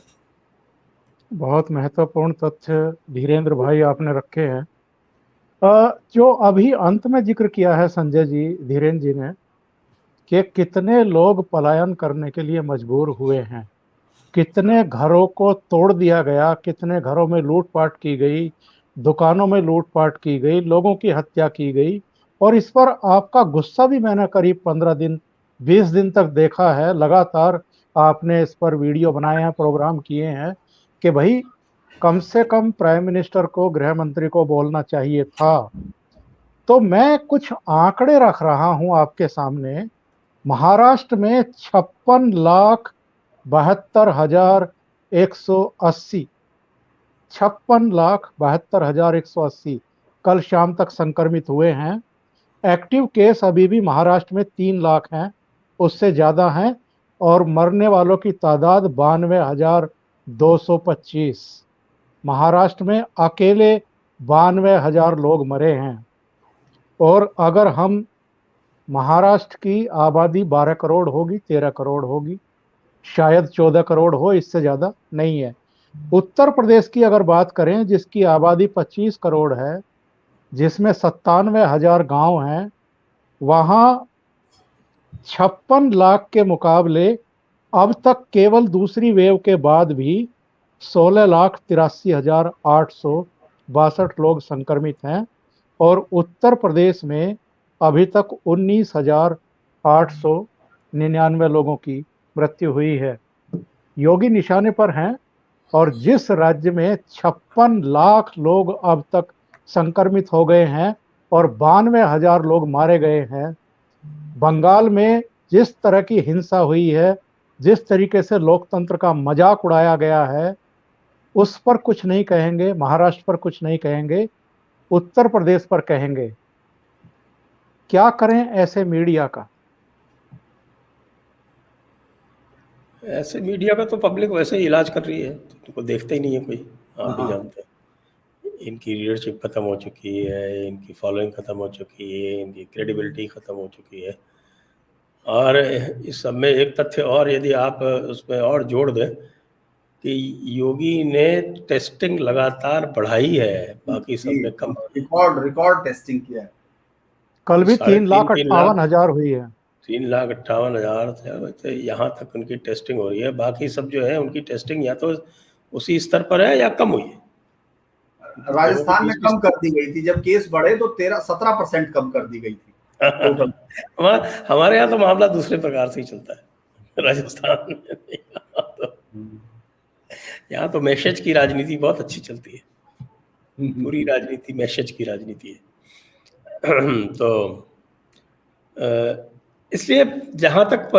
बहुत महत्वपूर्ण तथ्य धीरेन्द्र भाई आपने रखे हैं। जो अभी अंत में जिक्र किया है संजय जी, धीरेन्द्र जी ने, कि कितने लोग पलायन करने के लिए मजबूर हुए हैं, कितने घरों को तोड़ दिया गया, कितने घरों में लूटपाट की गई, दुकानों में लूटपाट की गई, लोगों की हत्या की गई। और इस पर आपका गुस्सा भी मैंने करीब 15 दिन 20 दिन तक देखा है। लगातार आपने इस पर वीडियो बनाए हैं, प्रोग्राम किए हैं कि भाई कम से कम प्राइम मिनिस्टर को, गृह मंत्री को बोलना चाहिए था। तो मैं कुछ आंकड़े रख रहा हूं आपके सामने। महाराष्ट्र में 56,72,180 56,72,180 कल शाम तक संक्रमित हुए हैं। एक्टिव केस अभी भी महाराष्ट्र में 3 लाख हैं, उससे ज़्यादा हैं, और मरने वालों की तादाद 92,225। महाराष्ट्र में अकेले 92,000 लोग मरे हैं। और अगर हम महाराष्ट्र की आबादी 12 करोड़ होगी, 13 करोड़ होगी, शायद 14 करोड़ हो, इससे ज़्यादा नहीं है। उत्तर प्रदेश की अगर बात करें, जिसकी आबादी 25 करोड़ है, जिसमें 97,000 गांव हैं, वहां 56 लाख के मुकाबले अब तक केवल दूसरी वेव के बाद भी 16,83,862 लोग संक्रमित हैं। और उत्तर प्रदेश में अभी तक 19,899 लोगों की मृत्यु हुई है। योगी निशाने पर हैं, और जिस राज्य में 56 लाख लोग अब तक संक्रमित हो गए हैं और 92,000 लोग मारे गए हैं, बंगाल में जिस तरह की हिंसा हुई है, जिस तरीके से लोकतंत्र का मजाक उड़ाया गया है, उस पर कुछ नहीं कहेंगे, महाराष्ट्र पर कुछ नहीं कहेंगे, उत्तर प्रदेश पर कहेंगे। क्या करें ऐसे मीडिया का? ऐसे मीडिया का तो पब्लिक वैसे ही इलाज कर रही है, उनको देखते ही नहीं है कोई, आप भी जानते हैं। इनकी लीडरशिप खत्म हो चुकी है, इनकी फॉलोइंग खत्म हो चुकी है, इनकी क्रेडिबिलिटी खत्म हो चुकी है। और इस सब में एक तथ्य और यदि आप उसमें और जोड़ दें कि योगी ने टेस्टिंग लगातार बढ़ाई है, बाकी सब में कम। रिकॉर्ड टेस्टिंग किया है। कल भी 3,58,000 हुई है। 3,58,000 थे, तो यहाँ तक उनकी टेस्टिंग हो रही है। बाकी सब जो है उनकी टेस्टिंग या तो उसी स्तर पर है या कम हुई है। राजस्थान में कम कर दी गई थी, जब केस बढ़े तो 17% कम कर दी गई थी। हमारे यहाँ तो मामला दूसरे प्रकार से ही चलता है, राजस्थान में। यहाँ तो मैसेज की राजनीति बहुत अच्छी चलती है, पूरी राजनीति मैसेज की राजनीति है। तो इसलिए जहाँ तक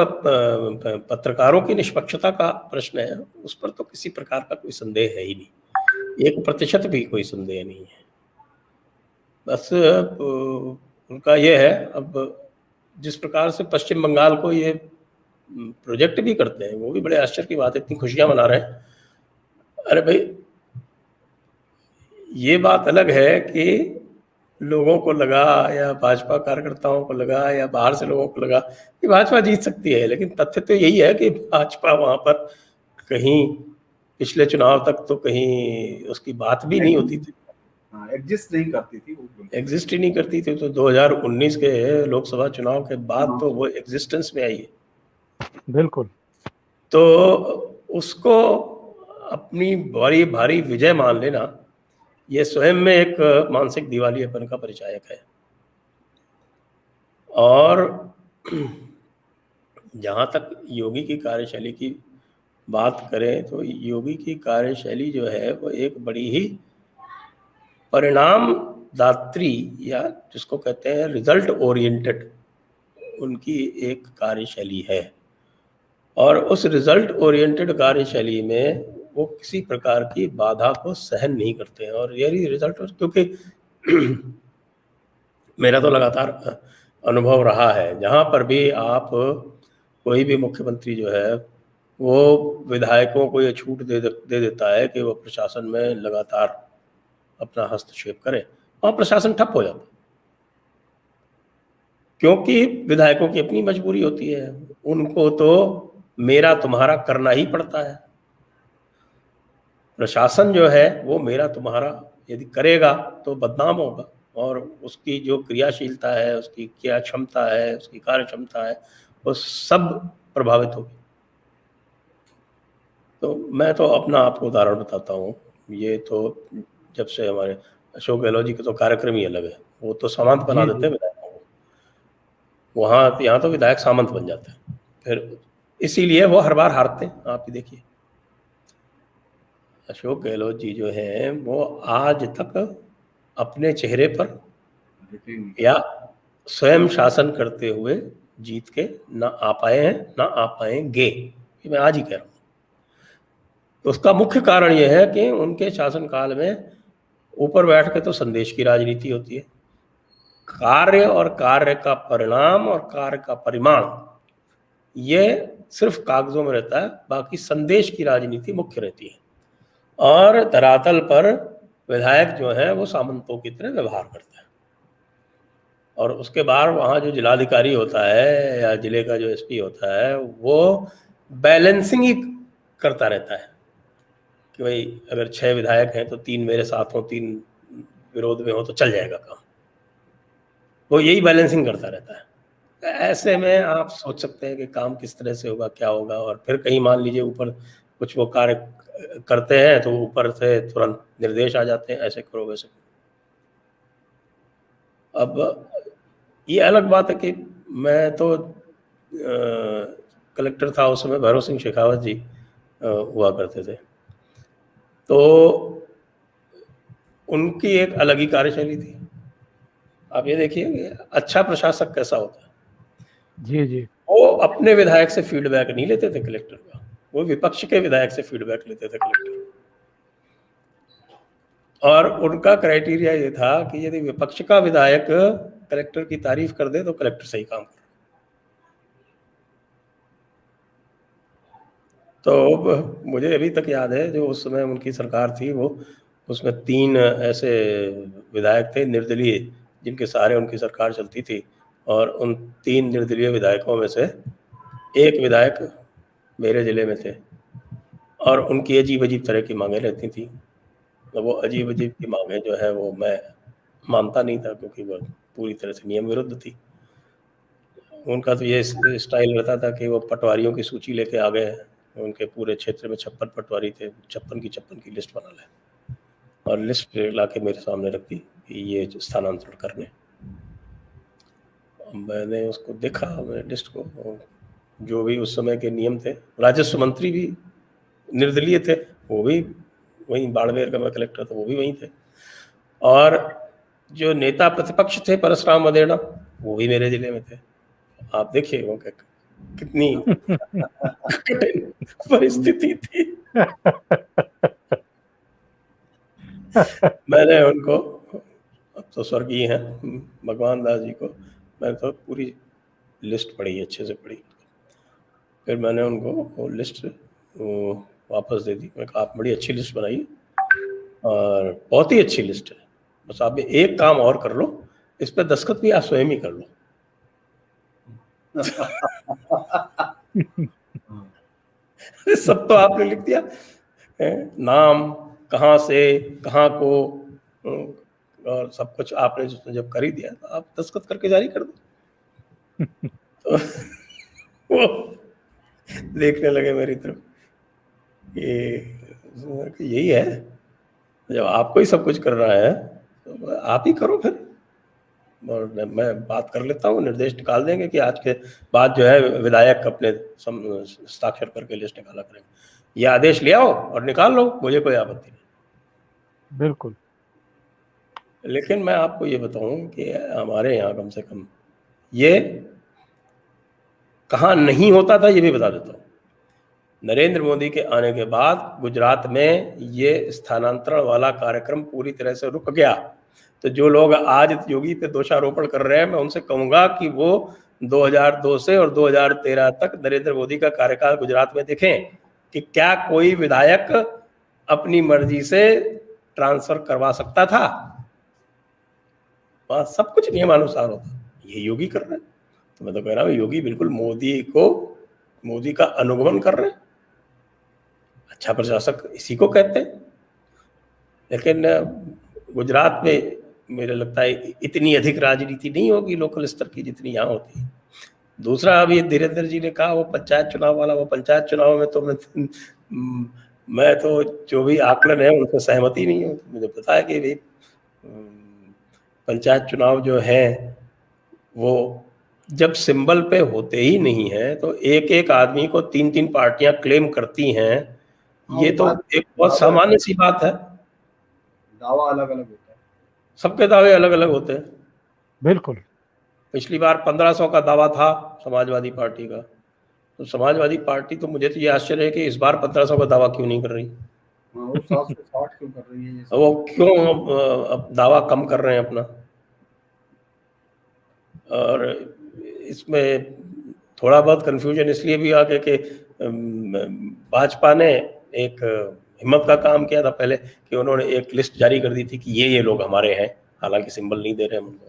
पत्रकारों की निष्पक्षता का प्रश्न है, उस पर तो किसी प्रकार का कोई संदेह है ही नहीं, 1% भी कोई संदेह नहीं है। बस उनका ये है, अब जिस प्रकार से पश्चिम बंगाल को ये प्रोजेक्ट भी करते हैं, वो भी बड़े आश्चर्य की बात है, इतनी खुशियां मना रहे हैं। अरे भाई, ये बात अलग है कि लोगों को लगा या भाजपा कार्यकर्ताओं को लगा या बाहर से लोगों को लगा कि भाजपा जीत सकती है, लेकिन तथ्य तो यही है कि भाजपा वहां पर कहीं पिछले चुनाव तक तो कहीं उसकी बात भी नहीं होती थी, एग्जिस्ट नहीं करती थी, एग्जिस्ट ही नहीं करती थी। तो 2019 के लोकसभा चुनाव के बाद तो वो एग्जिस्टेंस में आई है। बिल्कुल। तो उसको अपनी बड़ी भारी विजय मान लेना, ये स्वयं में एक मानसिक दिवालियापन का परिचायक है। और जहाँ तक योगी की कार्यशैली की बात करें, तो योगी की कार्यशैली जो है वो एक बड़ी ही परिणाम दात्री, या जिसको कहते हैं रिजल्ट ओरिएंटेड, उनकी एक कार्यशैली है। और उस रिजल्ट ओरिएंटेड कार्यशैली में वो किसी प्रकार की बाधा को सहन नहीं करते हैं। और यही रिजल्ट, क्योंकि मेरा तो लगातार अनुभव रहा है, जहाँ पर भी आप कोई भी मुख्यमंत्री जो है वो विधायकों को ये छूट दे देता है कि वो प्रशासन में लगातार अपना हस्तक्षेप करें, और प्रशासन ठप हो जाता है, क्योंकि विधायकों की अपनी मजबूरी होती है, उनको तो मेरा तुम्हारा करना ही पड़ता है। प्रशासन जो है वो मेरा तुम्हारा यदि करेगा तो बदनाम होगा, और उसकी जो क्रियाशीलता है, उसकी क्या क्षमता है, उसकी कार्य क्षमता है, वो सब प्रभावित होगी। तो मैं तो अपना आपको उदाहरण बताता हूँ, ये तो जब से हमारे अशोक गहलोत जी के तो कार्यक्रम ही अलग है, वो तो सामंत बना देते हैं विधायकों को, वहाँ यहाँ तो विधायक सामंत बन जाते हैं, फिर इसीलिए वो हर बार हारते हैं। आप ही देखिए, अशोक गहलोत जी जो हैं वो आज तक अपने चेहरे पर या स्वयं शासन करते हुए जीत के ना आ पाए हैं, ना आ पाएंगे, ये मैं आज ही कह रहा हूँ। तो उसका मुख्य कारण ये है कि उनके शासनकाल में ऊपर बैठ के तो संदेश की राजनीति होती है। कार्य और कार्य का परिणाम और कार्य का परिमाण ये सिर्फ कागजों में रहता है, बाकी संदेश की राजनीति मुख्य रहती है। और धरातल पर विधायक जो है वो सामंतों की तरह व्यवहार करता है, और उसके बाद वहाँ जो जिलाधिकारी होता है या जिले का जो एसपी होता है वो बैलेंसिंग ही करता रहता है कि भाई अगर 6 विधायक हैं तो 3 मेरे साथ हों, 3 विरोध में हो तो चल जाएगा काम। वो यही बैलेंसिंग करता रहता है। ऐसे में आप सोच सकते हैं कि काम किस तरह से होगा, क्या होगा। और फिर कहीं मान लीजिए ऊपर कुछ वो कार्य करते हैं तो ऊपर से तुरंत निर्देश आ जाते हैं, ऐसे करो वैसे करो। अब ये अलग बात है कि मैं तो कलेक्टर था उस समय, भैरव सिंह शेखावत जी हुआ करते थे, तो उनकी एक अलग ही कार्यशैली थी। आप ये देखिए अच्छा प्रशासक कैसा होता है। जी जी। वो अपने विधायक से फीडबैक नहीं लेते थे कलेक्टर का, वो विपक्ष के विधायक से फीडबैक लेते थे कलेक्टर। और उनका क्राइटेरिया ये था कि यदि विपक्ष का विधायक कलेक्टर की तारीफ कर दे तो कलेक्टर सही काम कर। तो मुझे अभी तक याद है जो उस समय उनकी सरकार थी, वो उसमें 3 ऐसे विधायक थे निर्दलीय जिनके सहारे उनकी सरकार चलती थी, और उन 3 निर्दलीय विधायकों में से एक विधायक मेरे ज़िले में थे, और उनकी अजीब अजीब तरह की मांगें रहती थी। तो वो अजीब अजीब की मांगें जो है वो मैं मानता नहीं था, क्योंकि वो पूरी तरह से नियम विरुद्ध थी। उनका तो ये स्टाइल रहता था कि वो पटवारियों की सूची लेके आ गए, उनके पूरे क्षेत्र में 56 पटवारी थे, 56 की लिस्ट बना लें, और लिस्ट ला के मेरे सामने रख दी कि ये स्थानांतरण करने। मैंने उसको देखा, मैंने लिस्ट को, जो भी उस समय के नियम थे, राजस्व मंत्री भी निर्दलीय थे, वो भी वहीं बाड़मेर का मैं कलेक्टर था, वो भी वहीं थे, और जो नेता प्रतिपक्ष थे परशुराम मदेड़ा वो भी मेरे जिले में थे। आप देखिए वो कितनी कठिन परिस्थिति थी। मैंने उनको, अब तो स्वर्गीय हैं भगवान दास जी को, मैंने तो पूरी लिस्ट पढ़ी, अच्छे से पढ़ी। फिर मैंने उनको वो लिस्ट वापस दे दी। मैं कहा आप बड़ी अच्छी लिस्ट बनाई और बहुत ही अच्छी लिस्ट है, बस आप एक काम और कर लो, इस पर दस्तखत भी आप स्वयं ही कर लो। सब तो आपने लिख दिया, नाम कहाँ से कहाँ को, और सब कुछ आपने जब कर ही दिया तो आप दस्तखत करके जारी कर दो। तो वो देखने लगे मेरी तरफ, यही है, जब आपको ही सब कुछ कर रहा है तो आप ही करो फिर। और मैं बात कर लेता हूँ, निर्देश निकाल देंगे कि आज के बाद जो है विधायक अपने हस्ताक्षर करके लिस्ट निकाला करेंगे। ये आदेश ले आओ और निकाल लो, मुझे कोई आपत्ति नहीं। बिल्कुल। लेकिन मैं आपको ये बताऊं कि हमारे यहाँ कम से कम ये कहाँ नहीं होता था, ये भी बता देता हूँ। नरेंद्र मोदी के आने के बाद गुजरात में ये स्थानांतरण वाला कार्यक्रम पूरी तरह से रुक गया। तो जो लोग आज योगी पे दोषारोपण कर रहे हैं, मैं उनसे कहूंगा कि वो 2002 से और 2013 तक नरेंद्र मोदी का कार्यकाल गुजरात में देखें कि क्या कोई विधायक अपनी मर्जी से ट्रांसफर करवा सकता था। वहाँ सब कुछ नियमानुसार होता, ये योगी कर रहे हैं। तो मैं तो कह रहा हूँ योगी बिल्कुल मोदी का अनुगमन कर रहे हैं। अच्छा प्रशासक इसी को कहते हैं। लेकिन गुजरात में मुझे लगता है इतनी अधिक राजनीति नहीं होगी लोकल स्तर की जितनी यहाँ होती है। दूसरा, अभी धीरेन्द्र जी ने कहा वो पंचायत चुनाव वाला, वो पंचायत चुनाव में तो मैं तो जो भी आकलन है उनसे सहमति नहीं हूँ। मुझे पता है कि पंचायत चुनाव जो है वो जब सिंबल पे होते ही नहीं है तो एक एक आदमी को 3-3 पार्टियां क्लेम करती हैं, ये तो एक बहुत सामान्य सी बात है। दावा अलग अलग होता है, सबके दावे अलग अलग होते हैं। बिल्कुल। पिछली बार 1500 का दावा था समाजवादी पार्टी का, तो समाजवादी पार्टी तो मुझे तो ये आश्चर्य है कि इस बार 1500 का दावा क्यों नहीं कर रही। हाँ, वो 760 क्यों कर रही है ये सब? वो क्यों अब दावा कम कर रहे हैं अपना? और इसमें थोड़ा बहुत कंफ्यूजन इसलिए भी आ गया कि भाजपा ने एक हिम्मत का काम किया था पहले कि उन्होंने एक लिस्ट जारी कर दी थी कि ये लोग हमारे हैं, हालांकि सिंबल नहीं दे रहे हैं उनको।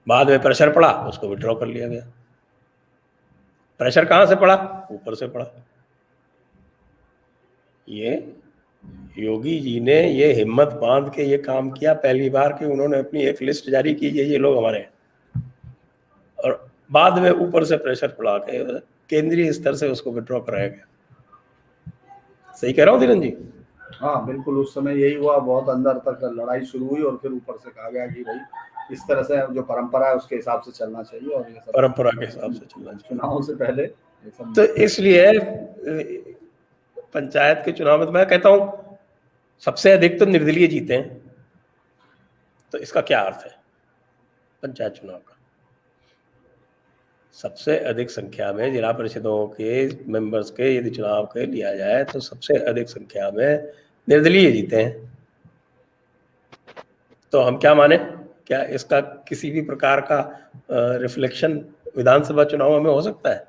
बाद में प्रेशर पड़ा, उसको विड्रॉ कर लिया गया। प्रेशर कहाँ से पड़ा? ऊपर से पड़ा। ये योगी जी ने ये हिम्मत बांध के ये काम किया पहली बार कि उन्होंने अपनी एक लिस्ट जारी की, ये लोग हमारे हैं, और बाद में ऊपर से प्रेशर पड़ा के केंद्रीय स्तर से उसको विड्रॉ कराया गया। सही कह रहा हूँ धीरेन जी? हाँ बिल्कुल, उस समय यही हुआ, बहुत अंदर तक लड़ाई शुरू हुई और फिर ऊपर से कहा गया कि भाई इस तरह से जो परंपरा है उसके हिसाब से चलना चाहिए, और ये सब परंपरा के हिसाब से चलना चाहिए चुनावों से पहले ये सब। तो इसलिए पंचायत के चुनाव में तो मैं कहता हूँ सबसे अधिक तो निर्दलीय जीते हैं। तो इसका क्या अर्थ है? पंचायत चुनाव का सबसे अधिक संख्या में जिला परिषदों के मेंबर्स के यदि चुनाव के लिया जाए तो सबसे अधिक संख्या में निर्दलीय जीते हैं। तो हम क्या माने? क्या इसका किसी भी प्रकार का रिफ्लेक्शन विधानसभा चुनाव में हो सकता है?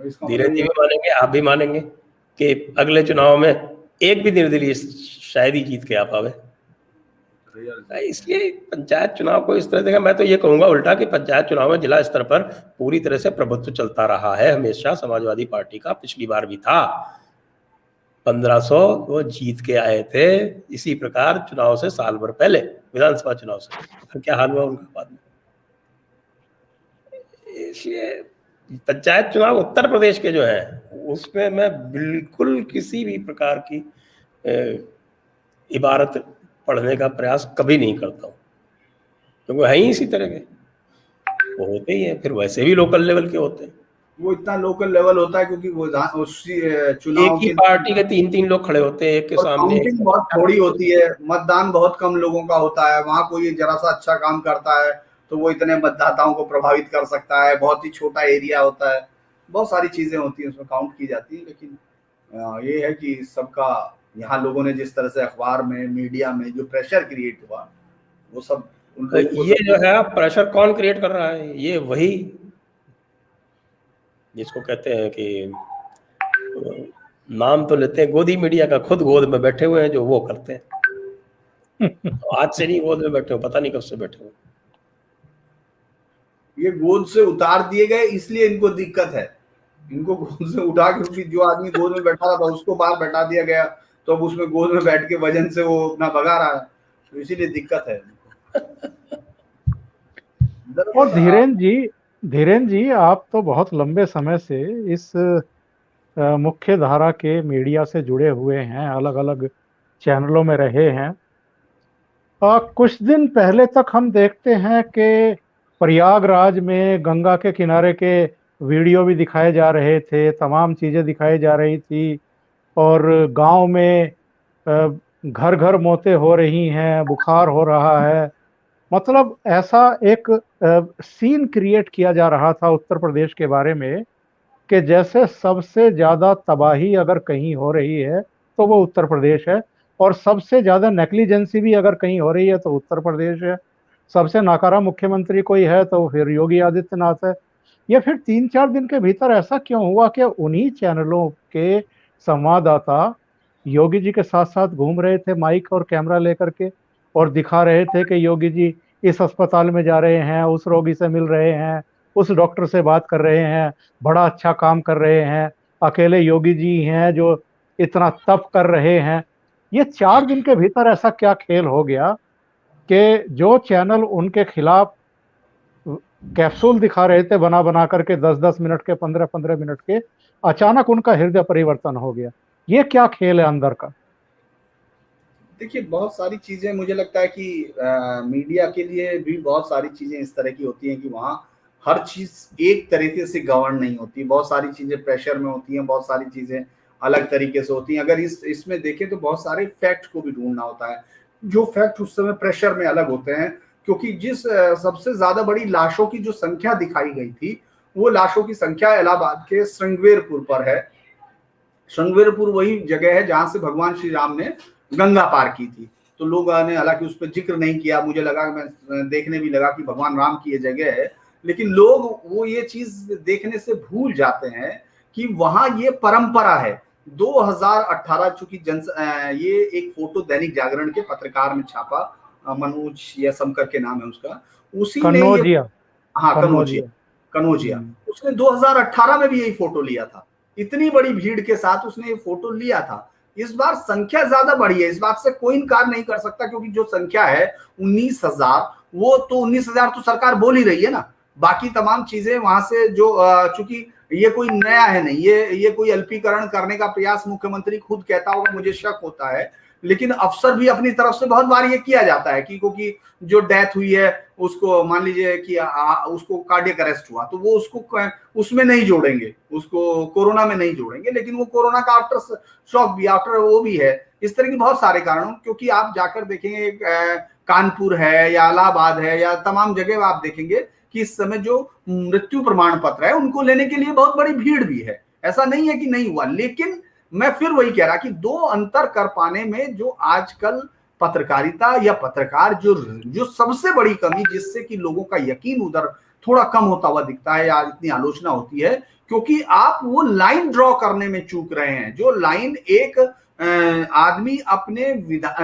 धीरेन जी भी मानेंगे, आप भी मानेंगे कि अगले चुनाव में एक भी निर्दलीय शायद ही जीत के आ पावे। इसलिए पंचायत चुनाव को इस तरह देखा, मैं तो ये कहूंगा उल्टा कि पंचायत चुनाव में जिला स्तर पर पूरी तरह से प्रभुत्व चलता रहा है हमेशा। समाजवादी पार्टी का पिछली बार भी था, 1500 वो जीत के आए थे इसी प्रकार चुनाव से साल भर पहले, विधानसभा चुनाव से। फिर क्या हाल हुआ उनका बाद में? इसलिए पंचायत चुनाव उत्तर प्रदेश के जो है उसमें मैं बिल्कुल किसी भी प्रकार की इबारत पढ़ने का प्रयास कभी नहीं करता हूँ, क्योंकि है ही इसी तरह के, वो होते ही हैं, फिर वैसे भी लोकल लेवल के होते हैं। वो इतना लोकल लेवल होता है क्योंकि वो चुनाव एक ही पार्टी के 3-3 लोग खड़े होते हैं एक के सामने। काउंटिंग बहुत थोड़ी होती है, मतदान बहुत कम लोगों का होता है। वहां कोई जरा सा अच्छा काम करता है तो वो इतने मतदाताओं को प्रभावित कर सकता है, बहुत ही छोटा एरिया होता है, बहुत सारी चीजें होती हैं उसमें काउंट की जाती है। लेकिन ये है कि सबका यहाँ लोगों ने जिस तरह से अखबार में, मीडिया में जो प्रेशर क्रिएट हुआ, वो सब ये जो है प्रेशर कौन क्रिएट कर रहा है? ये वही जिसको कहते हैं कि नाम तो लेते हैं गोदी मीडिया का, खुद गोद में बैठे हुए हैं जो वो करते हैं। आज से नहीं गोद में बैठे हो, पता नहीं कब से बैठे हो। ये गोद से उतार दिए गए इसलिए इनको दिक्कत है। इनको गोद से उठा के, क्योंकि जो आदमी गोद में बैठा था उसको बाहर बैठा दिया गया, तो अब उसमें गोद में बैठ के वजन से वो अपना भगा रहा है, तो इसीलिए दिक्कत है। और धीरेन जी आप तो बहुत लंबे समय से इस मुख्य धारा के मीडिया से जुड़े हुए हैं, अलग अलग चैनलों में रहे हैं। कुछ दिन पहले तक हम देखते हैं कि प्रयागराज में गंगा के किनारे के वीडियो भी दिखाए जा रहे थे, तमाम चीज़ें दिखाई जा रही थी, और गांव में घर घर मौतें हो रही हैं, बुखार हो रहा है। मतलब ऐसा एक सीन क्रिएट किया जा रहा था उत्तर प्रदेश के बारे में कि जैसे सबसे ज़्यादा तबाही अगर कहीं हो रही है तो वो उत्तर प्रदेश है, और सबसे ज़्यादा नेग्लिजेंसी भी अगर कहीं हो रही है तो उत्तर प्रदेश है। सबसे नाकारा मुख्यमंत्री कोई है तो फिर योगी आदित्यनाथ है। ये फिर 3-4 दिन के भीतर ऐसा क्यों हुआ कि उन्हीं चैनलों के संवाददाता योगी जी के साथ साथ घूम रहे थे माइक और कैमरा लेकर के, और दिखा रहे थे कि योगी जी इस अस्पताल में जा रहे हैं, उस रोगी से मिल रहे हैं, उस डॉक्टर से बात कर रहे हैं, बड़ा अच्छा काम कर रहे हैं, अकेले योगी जी हैं जो इतना तप कर रहे हैं। ये 4 दिन के भीतर ऐसा क्या खेल हो गया कि जो चैनल उनके खिलाफ कैप्सूल दिखा रहे थे बना बना करके 10-10 मिनट के, 15-15 मिनट के, अचानक उनका हृदय परिवर्तन हो गया। ये क्या खेल है अंदर का? देखिए, बहुत सारी चीजें मुझे लगता है कि मीडिया के लिए भी बहुत सारी चीजें इस तरह की होती हैं कि वहाँ हर चीज एक तरीके से गवर्न नहीं होती, बहुत सारी चीजें प्रेशर में होती हैं, बहुत सारी चीजें अलग तरीके से होती हैं। अगर इसमें देखें तो बहुत सारे फैक्ट को भी ढूंढना होता है, जो फैक्ट उस समय प्रेशर में अलग होते हैं। क्योंकि जिस सबसे ज्यादा बड़ी लाशों की जो संख्या दिखाई गई थी, वो लाशों की संख्या इलाहाबाद के श्रृंगेरपुर पर है। श्रृंगेरपुर वही जगह है जहां से भगवान श्री राम ने गंगा पार की थी। तो लोगों ने हालांकि उस पर जिक्र नहीं किया, मुझे लगा, मैं देखने भी लगा कि भगवान राम की ये जगह है, लेकिन लोग वो ये चीज देखने से भूल जाते हैं कि वहां ये परंपरा है। 2018 चूंकि ये एक फोटो दैनिक जागरण के पत्रकार में छापा, मनोज या समकर के नाम है उसका, उसी ने कन्नौजिया, हाँ कनौजिया, उसने 2018 में भी यही फोटो लिया था। इतनी बड़ी भीड़ के साथ उसने ये फोटो लिया था। इस बार संख्या ज्यादा बढ़ी है, इस बात से कोई इनकार नहीं कर सकता, क्योंकि जो संख्या है 19,000, वो तो 19,000 तो सरकार बोल ही रही है ना। बाकी तमाम चीजें वहां से जो चूंकि ये कोई नया है नहीं, ये कोई अल्पीकरण करने का प्रयास मुख्यमंत्री खुद कहता होगा, मुझे शक होता है, लेकिन अफसर भी अपनी तरफ से बहुत बार ये किया जाता है कि क्योंकि जो डेथ हुई है उसको मान लीजिए कि उसको कार्डियक अरेस्ट हुआ, तो वो उसको उसमें नहीं जोड़ेंगे, उसको कोरोना में नहीं जोड़ेंगे, लेकिन वो कोरोना का आफ्टर शॉक भी, आफ्टर वो भी है। इस तरह के बहुत सारे कारणों, क्योंकि आप जाकर देखेंगे कानपुर है या इलाहाबाद है या तमाम जगह आप देखेंगे कि इस समय जो मृत्यु प्रमाण पत्र है उनको लेने के लिए बहुत बड़ी भीड़ भी है। ऐसा नहीं है कि नहीं हुआ, लेकिन मैं फिर वही कह रहा कि दो अंतर कर पाने में जो आजकल पत्रकारिता या पत्रकार जो सबसे बड़ी कमी, जिससे कि लोगों का यकीन उधर थोड़ा कम होता हुआ दिखता है या इतनी आलोचना होती है, क्योंकि आप वो लाइन ड्रॉ करने में चूक रहे हैं। जो लाइन एक आदमी अपने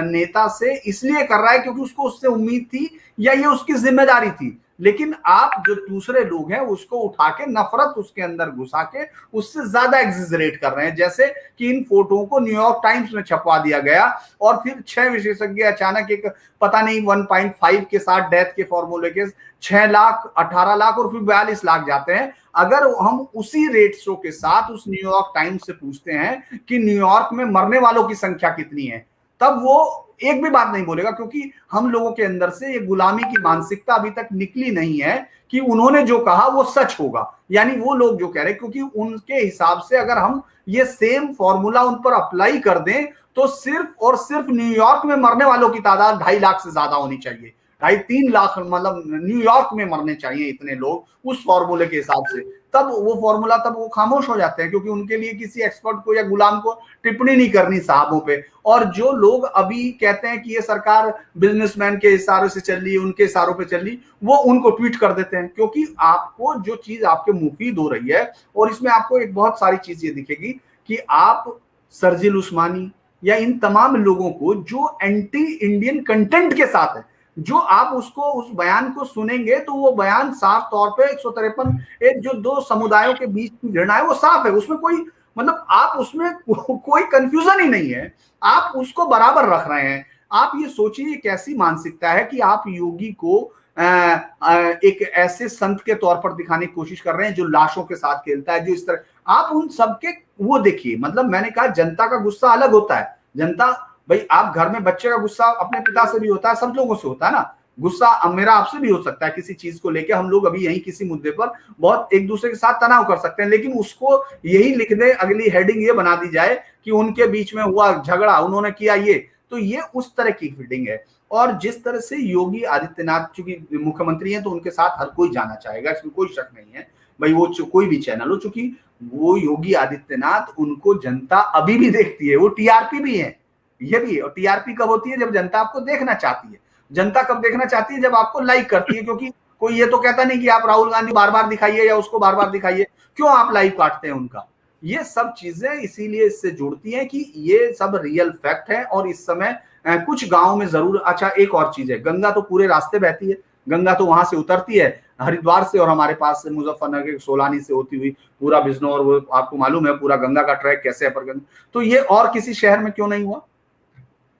नेता से इसलिए कर रहा है क्योंकि उसको उससे उम्मीद थी या ये उसकी जिम्मेदारी थी, लेकिन आप जो दूसरे लोग हैं उसको उठा के नफरत उसके अंदर घुसा के उससे ज्यादा एग्जिजरेट कर रहे हैं। जैसे कि इन फोटोओं को न्यूयॉर्क टाइम्स में छपवा दिया गया और फिर 6 विशेषज्ञ अचानक एक पता नहीं 1.5 के साथ डेथ के फॉर्मूले के 6 लाख, 18 लाख और फिर 42 लाख जाते हैं। अगर हम उसी रेट शो के साथ उस न्यूयॉर्क टाइम्स से पूछते हैं कि न्यूयॉर्क में मरने वालों की संख्या कितनी है, तब वो एक भी बात नहीं बोलेगा, क्योंकि हम लोगों के अंदर से ये गुलामी की मानसिकता अभी तक निकली नहीं है कि उन्होंने जो कहा वो सच होगा। यानी वो लोग जो कह रहे हैं, क्योंकि उनके हिसाब से अगर हम ये सेम फॉर्मूला उन पर अप्लाई कर दें तो सिर्फ और सिर्फ न्यूयॉर्क में मरने वालों की तादाद 2.5 लाख से ज्यादा होनी चाहिए, 2.5-3 लाख, मतलब न्यूयॉर्क में मरने चाहिए इतने लोग उस फॉर्मूले के हिसाब से। तब वो फॉर्मूला, तब वो खामोश हो जाते हैं, क्योंकि उनके लिए किसी एक्सपर्ट को या गुलाम को टिप्पणी नहीं करनी साहबों पे। और जो लोग अभी कहते हैं कि ये सरकार बिजनेसमैन के इशारों से चल रही है, उनके इशारों पे चल रही, वो उनको ट्वीट कर देते हैं, क्योंकि आपको जो चीज आपके मुफीद हो रही है, और इसमें आपको एक बहुत सारी चीज ये दिखेगी कि आप शर्जील उस्मानी या इन तमाम लोगों को जो एंटी इंडियन कंटेंट के साथ है, जो आप उसको उस बयान को सुनेंगे तो वो बयान साफ तौर पे 153 एक जो दो समुदायों के बीच की घृणा है वो साफ है, उसमें कोई मतलब आप उसमें कोई कंफ्यूजन ही नहीं है, आप उसको बराबर रख रहे हैं। आप ये सोचिए कैसी मानसिकता है कि आप योगी को एक ऐसे संत के तौर पर दिखाने की कोशिश कर रहे हैं जो लाशों के साथ खेलता है, जो इस तरह आप उन सबके वो देखिए, मतलब मैंने कहा जनता का गुस्सा अलग होता है। जनता, भाई आप घर में बच्चे का गुस्सा अपने पिता से भी होता है, सब लोगों से होता है ना, गुस्सा अब मेरा आपसे भी हो सकता है किसी चीज को लेकर। हम लोग अभी यही किसी मुद्दे पर बहुत एक दूसरे के साथ तनाव कर सकते हैं, लेकिन उसको यही लिख दे, अगली हेडिंग ये बना दी जाए कि उनके बीच में हुआ झगड़ा, उन्होंने किया ये, तो ये उस तरह की फीडिंग है। और जिस तरह से योगी आदित्यनाथ चूंकि मुख्यमंत्री हैं तो उनके साथ हर कोई जाना चाहेगा, इसमें कोई शक नहीं है, भाई वो कोई भी चैनल हो, चूंकि वो योगी आदित्यनाथ उनको जनता अभी भी देखती है, वो टीआरपी भी है, ये भी है। और टीआरपी कब होती है? जब जनता आपको देखना चाहती है। जनता कब देखना चाहती है? जब आपको लाइक करती है, क्योंकि कोई ये तो कहता नहीं कि आप राहुल गांधी बार बार दिखाइए या उसको बार बार दिखाइए, क्यों आप लाइक काटते हैं उनका। ये सब चीजें इसीलिए इससे जुड़ती हैं कि ये सब रियल फैक्ट है। और इस समय कुछ गांव में जरूर, अच्छा एक और चीज है, गंगा तो पूरे रास्ते बहती है, गंगा तो वहां से उतरती है हरिद्वार से और हमारे पास से मुजफ्फरनगर सोलानी से होती हुई पूरा बिजनौर, वो आपको मालूम है पूरा गंगा का ट्रैक कैसे है पर गंगा। तो ये और किसी शहर में क्यों नहीं हुआ?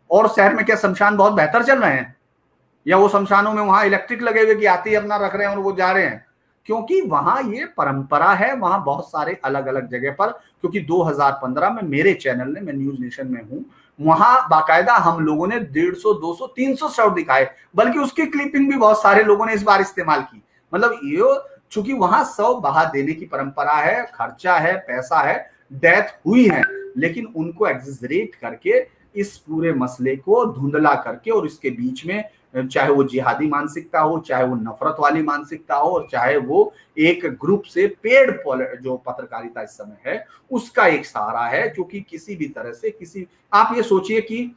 और शहर में क्या शमशान बहुत बेहतर चल रहे हैं, या वो शमशानों में वहां इलेक्ट्रिक लगे हुए कि आते ही अपना रख रहे हैं और वो जा रहे हैं? क्योंकि वहां ये परंपरा है, वहां बहुत सारे अलग अलग जगह पर, क्योंकि 2015 में मेरे चैनल ने, मैं न्यूज नेशन में हूं, वहां बाकायदा हम लोगों ने 150, 200, 300 शॉट दिखाए, बल्कि उसकी क्लिपिंग भी बहुत सारे लोगों ने इस बार इस्तेमाल की। मतलब ये चूंकि वहां शव बहा देने की परंपरा है, खर्चा है, पैसा है, डेथ हुई है, लेकिन उनको एग्जिजरेट करके इस पूरे मसले को धुंधला करके और इसके बीच में चाहे वो जिहादी मानसिकता हो, चाहे वो नफरत वाली मानसिकता हो, और चाहे वो एक ग्रुप से पेड जो पत्रकारिता इस समय है उसका एक सहारा है, क्योंकि किसी भी तरह से आप ये सोचिए कि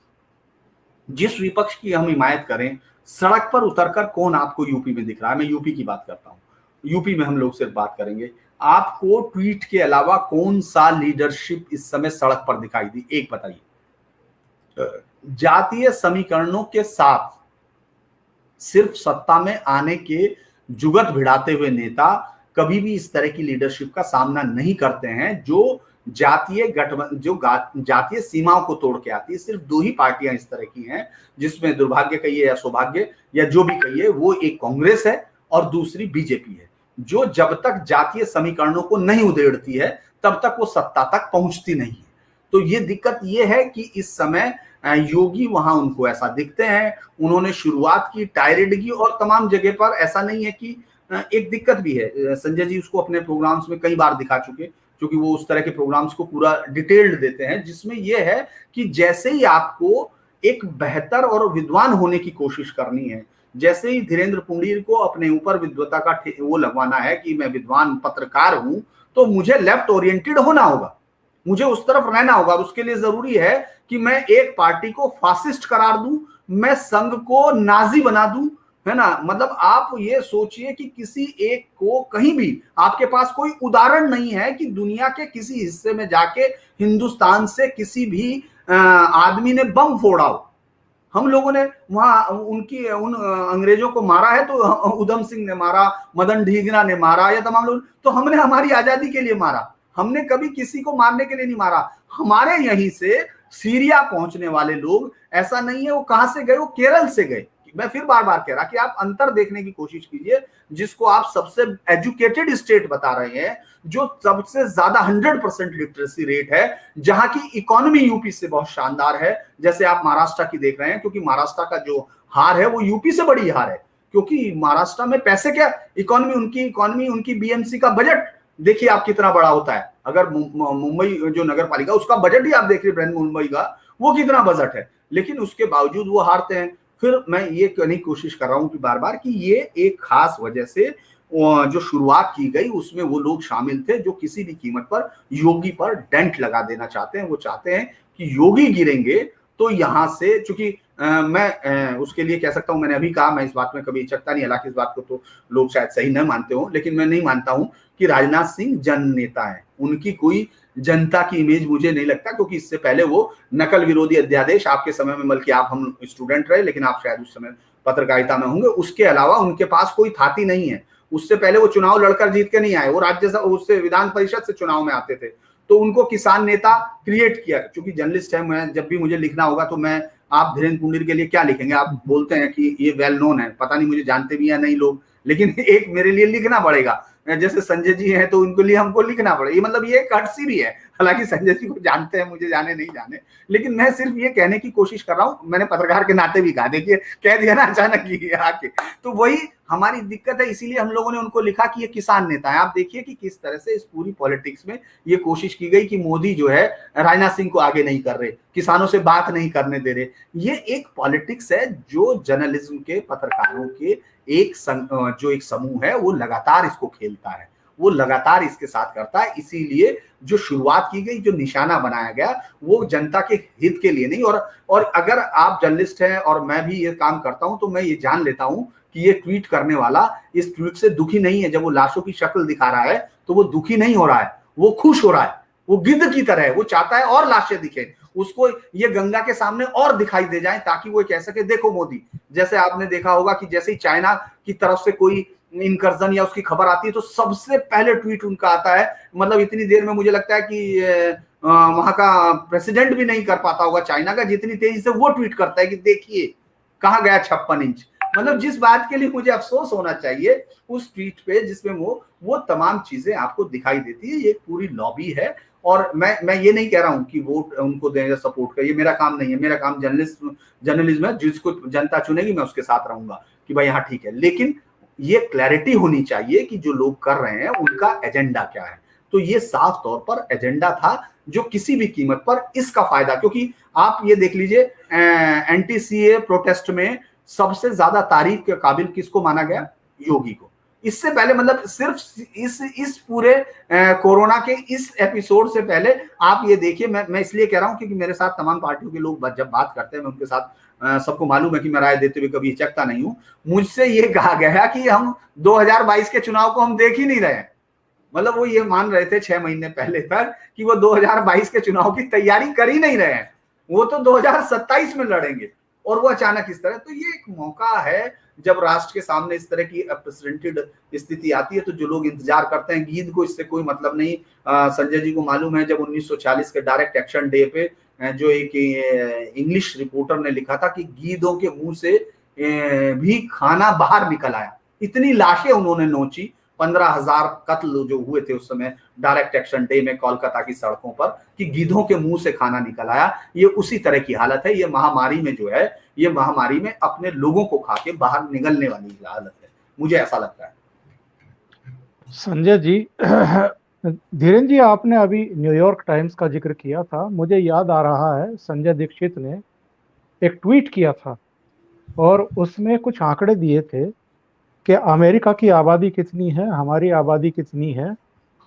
जिस विपक्ष की हम हिमायत करें, सड़क पर उतरकर कौन आपको यूपी में दिख रहा है? मैं यूपी की बात करता हूं, यूपी में हम लोग सिर्फ बात करेंगे। आपको ट्वीट के अलावा कौन सा लीडरशिप इस समय सड़क पर दिखाई दी? एक बताइए। जातीय समीकरणों के साथ सिर्फ सत्ता में आने के जुगत भिड़ाते हुए नेता कभी भी इस तरह की लीडरशिप का सामना नहीं करते हैं जो जातीय सीमाओं को तोड़ के आती है। सिर्फ दो ही पार्टियां इस तरह की हैं, जिसमें दुर्भाग्य कहिए या सौभाग्य या जो भी कहिए, वो एक कांग्रेस है और दूसरी बीजेपी है, जो जब तक जातीय समीकरणों को नहीं उधेड़ती है तब तक वो सत्ता तक पहुंचती नहीं है। तो ये दिक्कत ये है कि इस समय योगी वहां उनको ऐसा दिखते हैं। उन्होंने शुरुआत की टायरेडगी, और तमाम जगह पर ऐसा नहीं है कि एक दिक्कत भी है, संजय जी उसको अपने प्रोग्राम्स में कई बार दिखा चुके, क्योंकि वो उस तरह के प्रोग्राम्स को पूरा डिटेल्ड देते हैं, जिसमें यह है कि जैसे ही आपको एक बेहतर और विद्वान होने की कोशिश करनी है, जैसे ही धीरेन्द्र पुंडीर को अपने ऊपर विद्वता का वो लगवाना है कि मैं विद्वान पत्रकार हूं, तो मुझे लेफ्ट ओरिएंटेड होना होगा, मुझे उस तरफ रहना होगा। उसके लिए जरूरी है कि मैं एक पार्टी को फासिस्ट करार दूं, मैं संघ को नाजी बना दूं, है ना। मतलब आप ये सोचिए कि किसी एक को कहीं भी आपके पास कोई उदाहरण नहीं है कि दुनिया के किसी हिस्से में जाके हिंदुस्तान से किसी भी आदमी ने बम फोड़ा हो। हम लोगों ने वहां उन अंग्रेजों को मारा है, तो उधम सिंह ने मारा, मदन ढींगरा ने मारा, या तमाम लोग, तो हमने हमारी आजादी के लिए मारा, हमने कभी किसी को मारने के लिए नहीं मारा। हमारे यहीं से सीरिया पहुंचने वाले लोग, ऐसा नहीं है वो कहां से गए, वो केरल से गए। मैं फिर बार बार कह रहा कि आप अंतर देखने की कोशिश कीजिए, जिसको आप सबसे एजुकेटेड स्टेट बता रहे हैं, जो सबसे ज्यादा 100% लिटरेसी रेट है, जहां की इकोनॉमी यूपी से बहुत शानदार है, जैसे आप महाराष्ट्र की देख रहे हैं, क्योंकि महाराष्ट्र का जो हार है वो यूपी से बड़ी हार है, क्योंकि महाराष्ट्र में पैसे क्या, इकोनॉमी उनकी बीएमसी का बजट देखिए आप कितना बड़ा होता है। अगर मुंबई जो नगर पालिका, उसका बजट ही आप देख रहे हैं मुंबई का, वो कितना बजट है, लेकिन उसके बावजूद वो हारते हैं। फिर मैं ये कहने की कोशिश कर रहा हूं कि बार बार कि ये एक खास वजह से जो शुरुआत की गई उसमें वो लोग शामिल थे जो किसी भी कीमत पर योगी पर डेंट लगा देना चाहते हैं। वो चाहते हैं कि योगी गिरेंगे तो यहां से, चूंकि मैं उसके लिए कह सकता हूं, मैंने अभी कहा, मैं इस बात में कभी हिचकता नहीं, हालांकि इस बात को तो लोग शायद सही न मानते हो, लेकिन मैं नहीं मानता हूं कि राजनाथ सिंह जन नेता है। उनकी कोई जनता की इमेज मुझे नहीं लगता, क्योंकि इससे पहले वो नकल विरोधी अध्यादेश आपके समय में, बल्कि आप हम स्टूडेंट रहे, लेकिन आप शायद उस समय पत्रकारिता में होंगे, उसके अलावा उनके पास कोई थाती नहीं है। उससे पहले वो चुनाव लड़कर जीत के नहीं आए, वो राज्यसभा उससे विधान परिषद से चुनाव में आते थे, तो उनको किसान नेता क्रिएट किया। क्योंकि जर्नलिस्ट है, मैं जब भी मुझे लिखना होगा तो मैं, आप धीरेन्द्र पुंडीर के लिए क्या लिखेंगे, आप बोलते हैं कि ये वेल नोन है, पता नहीं मुझे जानते भी या नहीं लोग, लेकिन एक मेरे लिए लिखना पड़ेगा। जैसे संजय जी हैं तो उनके लिए हमको लिखना पड़ेगा, ये मतलब ये कटसी भी है। हालांकि संजय जी को जानते हैं, मुझे जाने नहीं जाने, लेकिन मैं सिर्फ ये कहने की कोशिश कर रहा हूं, मैंने पत्रकार के नाते भी कहा, देखिए कह दिया ना अचानक ही आके, तो वही हमारी दिक्कत है। इसीलिए हम लोगों ने उनको लिखा कि ये किसान नेता है। आप देखिए कि किस तरह से इस पूरी पॉलिटिक्स में ये कोशिश की गई कि मोदी जो है राजनाथ सिंह को आगे नहीं कर रहे, किसानों से बात नहीं करने दे रहे। ये एक पॉलिटिक्स है जो जर्नलिज्म के, पत्रकारों के एक समूह है, वो लगातार इसको खेलता है, वो लगातार इसके साथ करता है। इसीलिए जो शुरुआत की गई, जो निशाना बनाया गया, वो जनता के हित के लिए नहीं। और अगर आप जर्नलिस्ट हैं और मैं भी ये काम करता हूं, तो मैं ये जान लेता हूं कि ये ट्वीट करने वाला इस ट्वीट से दुखी नहीं है। जब वो लाशों की शक्ल दिखा रहा है तो वो दुखी नहीं हो रहा है, वो खुश हो रहा है, वो गिद्ध की तरह है, वो चाहता है और लाशें दिखे, उसको ये गंगा के सामने और दिखाई दे जाए, ताकि वो कह सके देखो मोदी। जैसे आपने देखा होगा कि जैसे ही चाइना की तरफ से कोई इनकर्जन या उसकी खबर आती है तो सबसे पहले ट्वीट उनका आता है। मतलब इतनी देर में मुझे लगता है कि वहां का प्रेसिडेंट भी नहीं कर पाता होगा चाइना का, जितनी तेजी से वो ट्वीट करता है कि देखिए कहां गया 56 इंच। मतलब जिस बात के लिए मुझे अफसोस होना चाहिए उस ट्वीट पे, जिसमें वो तमाम चीजें आपको दिखाई देती है। ये पूरी लॉबी है, और मैं ये नहीं कह रहा हूं कि वोट उनको दें, सपोर्ट कर, ये मेरा काम नहीं है। मेरा काम जर्नलिज्म है, जिसको जनता चुनेगी मैं उसके साथ रहूंगा कि भाई हाँ ठीक है, लेकिन ये क्लैरिटी होनी चाहिए कि जो लोग कर रहे हैं उनका एजेंडा क्या है। तो ये साफ तौर पर एजेंडा था जो किसी भी कीमत पर इसका फायदा, क्योंकि आप ये देख लीजिए एंटी सीए प्रोटेस्ट में सबसे ज्यादा तारीफ के काबिल किसको माना गया? योगी को। इससे पहले मतलब सिर्फ इस पूरे कोरोना के इस एपिसोड से पहले आप ये देखिए, मैं इसलिए कह रहा हूं क्योंकि मेरे साथ तमाम पार्टियों के लोग जब बात करते हैं, मैं उनके साथ सबको मालूम है कि मैं राय देते हुए कभी चकता नहीं हूं। मुझसे ये कहा गया कि हम 2022 के चुनाव को हम देख ही नहीं रहे हैं। मतलब वो ये मान रहे थे 6 महीने पहले तक कि वो 2022 के चुनाव की तैयारी कर ही नहीं रहे हैं, वो तो 2027 में लड़ेंगे। और वो अचानक इस तरह, तो ये एक मौका है जब राष्ट्र के सामने इस तरह की अनप्रेसिडेंटेड स्थिति आती है, तो जो लोग इंतजार करते हैं, गीद को इससे कोई मतलब नहीं। संजय जी को मालूम है जब 1940 के डायरेक्ट एक्शन डे पे जो एक इंग्लिश रिपोर्टर ने लिखा था कि गीदों के मुंह से भी खाना बाहर निकल आया, इतनी लाशें उन्होंने नोची। 15,000 कत्ल जो हुए थे उस समय डायरेक्ट एक्शन डे में कोलकाता की सड़कों पर, कि गीधों के मुंह से खाना निकल आया। ये उसी तरह की हालत है। ये महामारी में जो है, ये महामारी में अपने लोगों को खा के बाहर निकलने वाली हालत है, मुझे ऐसा लगता है। संजय जी, धीरेन्द्र जी, आपने अभी न्यूयॉर्क टाइम्स का जिक्र किया था, मुझे याद आ रहा है संजय दीक्षित ने एक ट्वीट किया था और उसमें कुछ आंकड़े दिए थे कि अमेरिका की आबादी कितनी है, हमारी आबादी कितनी है,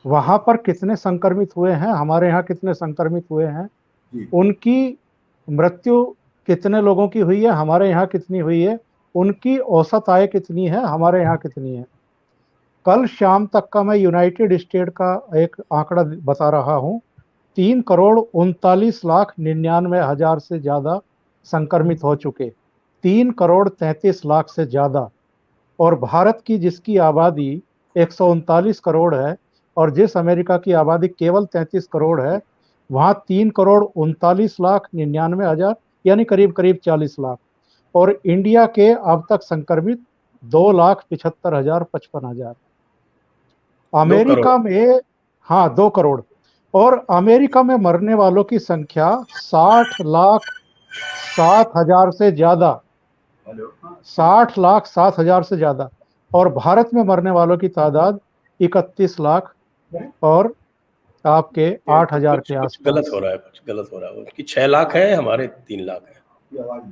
वहां पर कितने संक्रमित हुए हैं, हमारे यहाँ कितने संक्रमित हुए हैं, उनकी मृत्यु कितने लोगों की हुई है, हमारे यहाँ कितनी हुई है, उनकी औसत आय कितनी है, हमारे यहाँ कितनी है। कल शाम तक का मैं यूनाइटेड स्टेट का एक आंकड़ा बता रहा हूँ, 3,39,99,000 से ज्यादा संक्रमित हो चुके, 3,33,00,000 से ज्यादा। और भारत की जिसकी आबादी 139 करोड़ है और जिस अमेरिका की आबादी केवल 33 करोड़ है, वहाँ 3,39,99,000 यानी करीब करीब 40 लाख। और इंडिया के अब तक संक्रमित 2,75,000 अमेरिका में, हाँ 2 करोड़। और अमेरिका में मरने वालों की संख्या 60,07,000 से ज्यादा, 60,07,000 से ज्यादा। और भारत में मरने वालों की तादाद 31 लाख और आपके 8,000 के आसपास। गलत हो रहा है, कुछ गलत हो रहा है। उनकी 6 लाख है, हमारे 3 लाख है।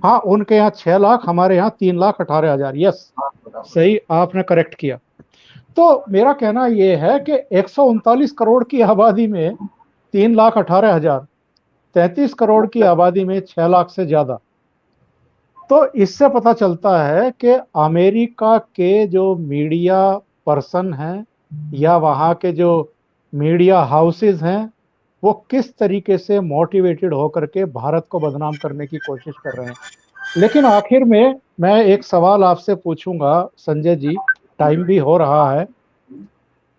हाँ, उनके यहाँ 6 लाख, हमारे यहाँ 3,18,000। यस, सही, आपने करेक्ट किया। तो मेरा कहना यह है कि 139 करोड़ की आबादी में 3,18,000, 33 करोड़ की आबादी में 6 लाख से ज्यादा। तो इससे पता चलता है कि अमेरिका के जो मीडिया पर्सन हैं या वहाँ के जो मीडिया हाउसेस हैं, वो किस तरीके से मोटिवेटेड होकर के भारत को बदनाम करने की कोशिश कर रहे हैं। लेकिन आखिर में मैं एक सवाल आपसे पूछूंगा संजय जी, टाइम भी हो रहा है।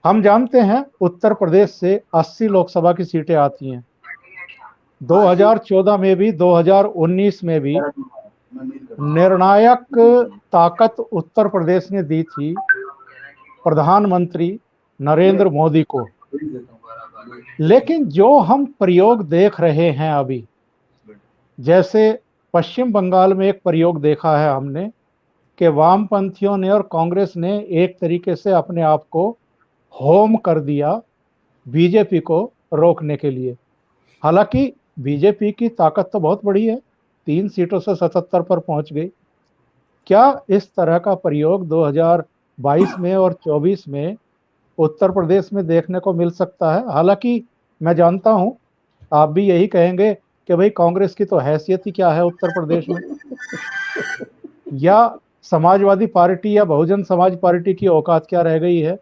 हम जानते हैं उत्तर प्रदेश से 80 लोकसभा की सीटें आती हैं, 2014 में भी 2019 में भी निर्णायक ताकत उत्तर प्रदेश ने दी थी प्रधानमंत्री नरेंद्र मोदी को। लेकिन जो हम प्रयोग देख रहे हैं अभी, जैसे पश्चिम बंगाल में एक प्रयोग देखा है हमने कि वामपंथियों ने और कांग्रेस ने एक तरीके से अपने आप को होम कर दिया बीजेपी को रोकने के लिए। हालांकि बीजेपी की ताकत तो बहुत बड़ी है, 3 सीटों से 77 पर पहुंच गई। क्या इस तरह का प्रयोग 2022 में और 24 में उत्तर प्रदेश में देखने को मिल सकता है? हालांकि मैं जानता हूं आप भी यही कहेंगे कि भाई कांग्रेस की तो हैसियत ही क्या है उत्तर प्रदेश में, या समाजवादी पार्टी या बहुजन समाज पार्टी की औकात क्या रह गई है।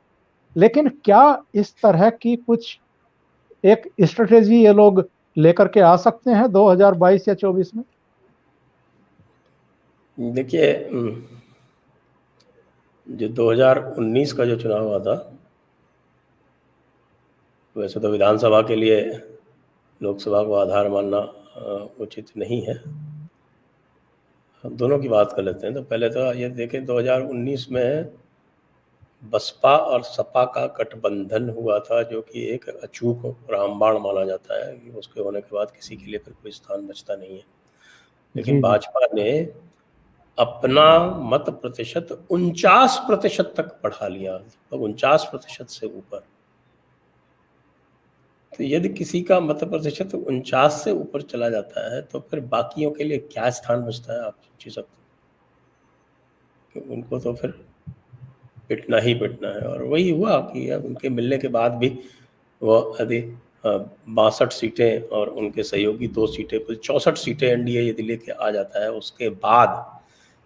लेकिन क्या इस तरह की कुछ एक स्ट्रेटेजी ये लोग लेकर के आ सकते हैं 2022 या 24 में? देखिए, जो 2019 का जो चुनाव हुआ था, वैसे तो विधानसभा के लिए लोकसभा को आधार मानना उचित नहीं है। हम दोनों की बात कर लेते हैं। तो पहले तो ये देखें, 2019 में बसपा और सपा का गठबंधन हुआ था, जो कि एक अचूक रामबाण माना जाता है कि उसके होने के बाद किसी के लिए फिर कोई स्थान बचता नहीं है। लेकिन भाजपा ने अपना मत प्रतिशत 49% तक बढ़ा लिया, 49% से ऊपर। तो यदि किसी का मत प्रतिशत 49 से ऊपर चला जाता है तो फिर बाकियों के लिए क्या स्थान बचता है, आप सोच ही सकते हैं कि उनको तो फिर पिटना ही पिटना है। और वही हुआ कि अब उनके मिलने के बाद भी वो यदि 62 सीटें और उनके सहयोगी 2 सीटें, कुल 64 सीटें एनडीए यदि लेके आ जाता है उसके बाद,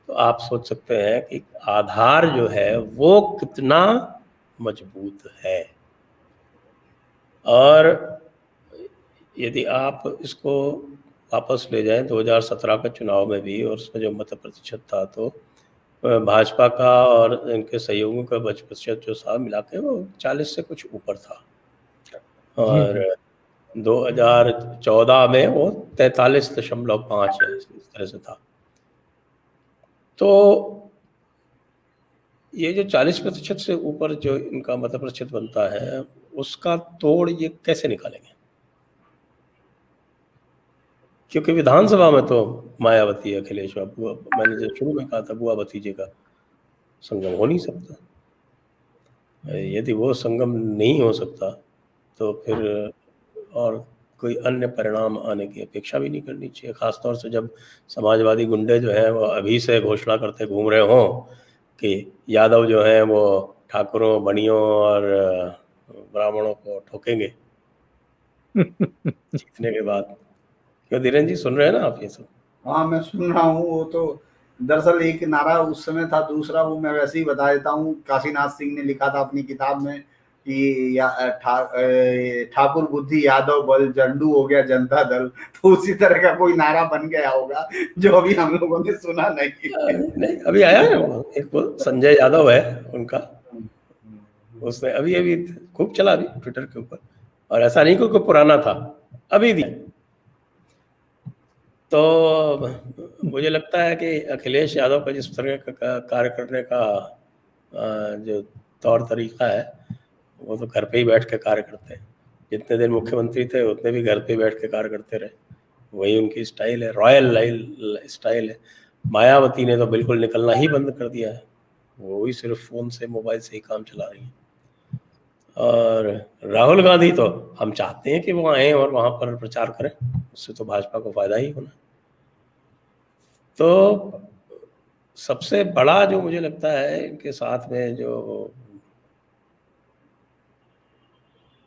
तो आप सोच सकते हैं कि आधार जो है वो कितना मजबूत है। और यदि आप इसको वापस ले जाएं 2017 के चुनाव में भी, और उसमें जो मत प्रतिशत था तो भाजपा का और इनके सहयोगियों का मत प्रतिशत जो था मिला के वो 40 से कुछ ऊपर था, और 2014 में वो 43.5 है, इस तरह से था। तो ये जो 40% से ऊपर जो इनका मत प्रतिशत बनता है उसका तोड़ ये कैसे निकालेंगे? क्योंकि विधानसभा में तो मायावती, अखिलेश, मैंने जो शुरू में कहा था बुआ भतीजे का संगम हो नहीं सकता। यदि वो संगम नहीं हो सकता तो फिर और कोई अन्य परिणाम आने की अपेक्षा भी नहीं करनी चाहिए, खासतौर से जब समाजवादी गुंडे जो हैं वो अभी से घोषणा करते घूम रहे हों कि यादव जो हैं वो ठाकुरों, बनियों और ब्राह्मणों को ठोकेंगे जीतने के बाद। क्यों धीरेन्द्र जी, सुन रहे हैं ना आप ये सब? हाँ, मैं सुन रहा हूँ। वो तो दरअसल एक नारा उस समय था, दूसरा वो मैं वैसे ही बता देता हूँ। काशीनाथ सिंह ने लिखा था अपनी किताब में कि ठाकुर बुद्धि यादव बल, जंडू हो गया जनता दल। तो उसी तरह का कोई नारा बन गया होगा जो अभी हम लोगों ने सुना नहीं, अभी आया है वो एक, वो संजय यादव है उनका, उसने अभी खूब चला अभी ट्विटर के ऊपर, और ऐसा नहीं कोई पुराना था, अभी भी। तो मुझे लगता है कि अखिलेश यादव का जिस तरह का कार्य करने का जो तौर तरीका है वो तो घर पे ही बैठ के कार्य करते हैं। जितने दिन मुख्यमंत्री थे उतने भी घर पे बैठ के कार्य करते रहे, वही उनकी स्टाइल है, रॉयल स्टाइल है। मायावती ने तो बिल्कुल निकलना ही बंद कर दिया है, वो ही सिर्फ फ़ोन से, मोबाइल से ही काम चला रही है। और राहुल गांधी तो हम चाहते हैं कि वो आए और वहाँ पर प्रचार करें, उससे तो भाजपा को फायदा ही होना। तो सबसे बड़ा जो मुझे लगता है इनके साथ में जो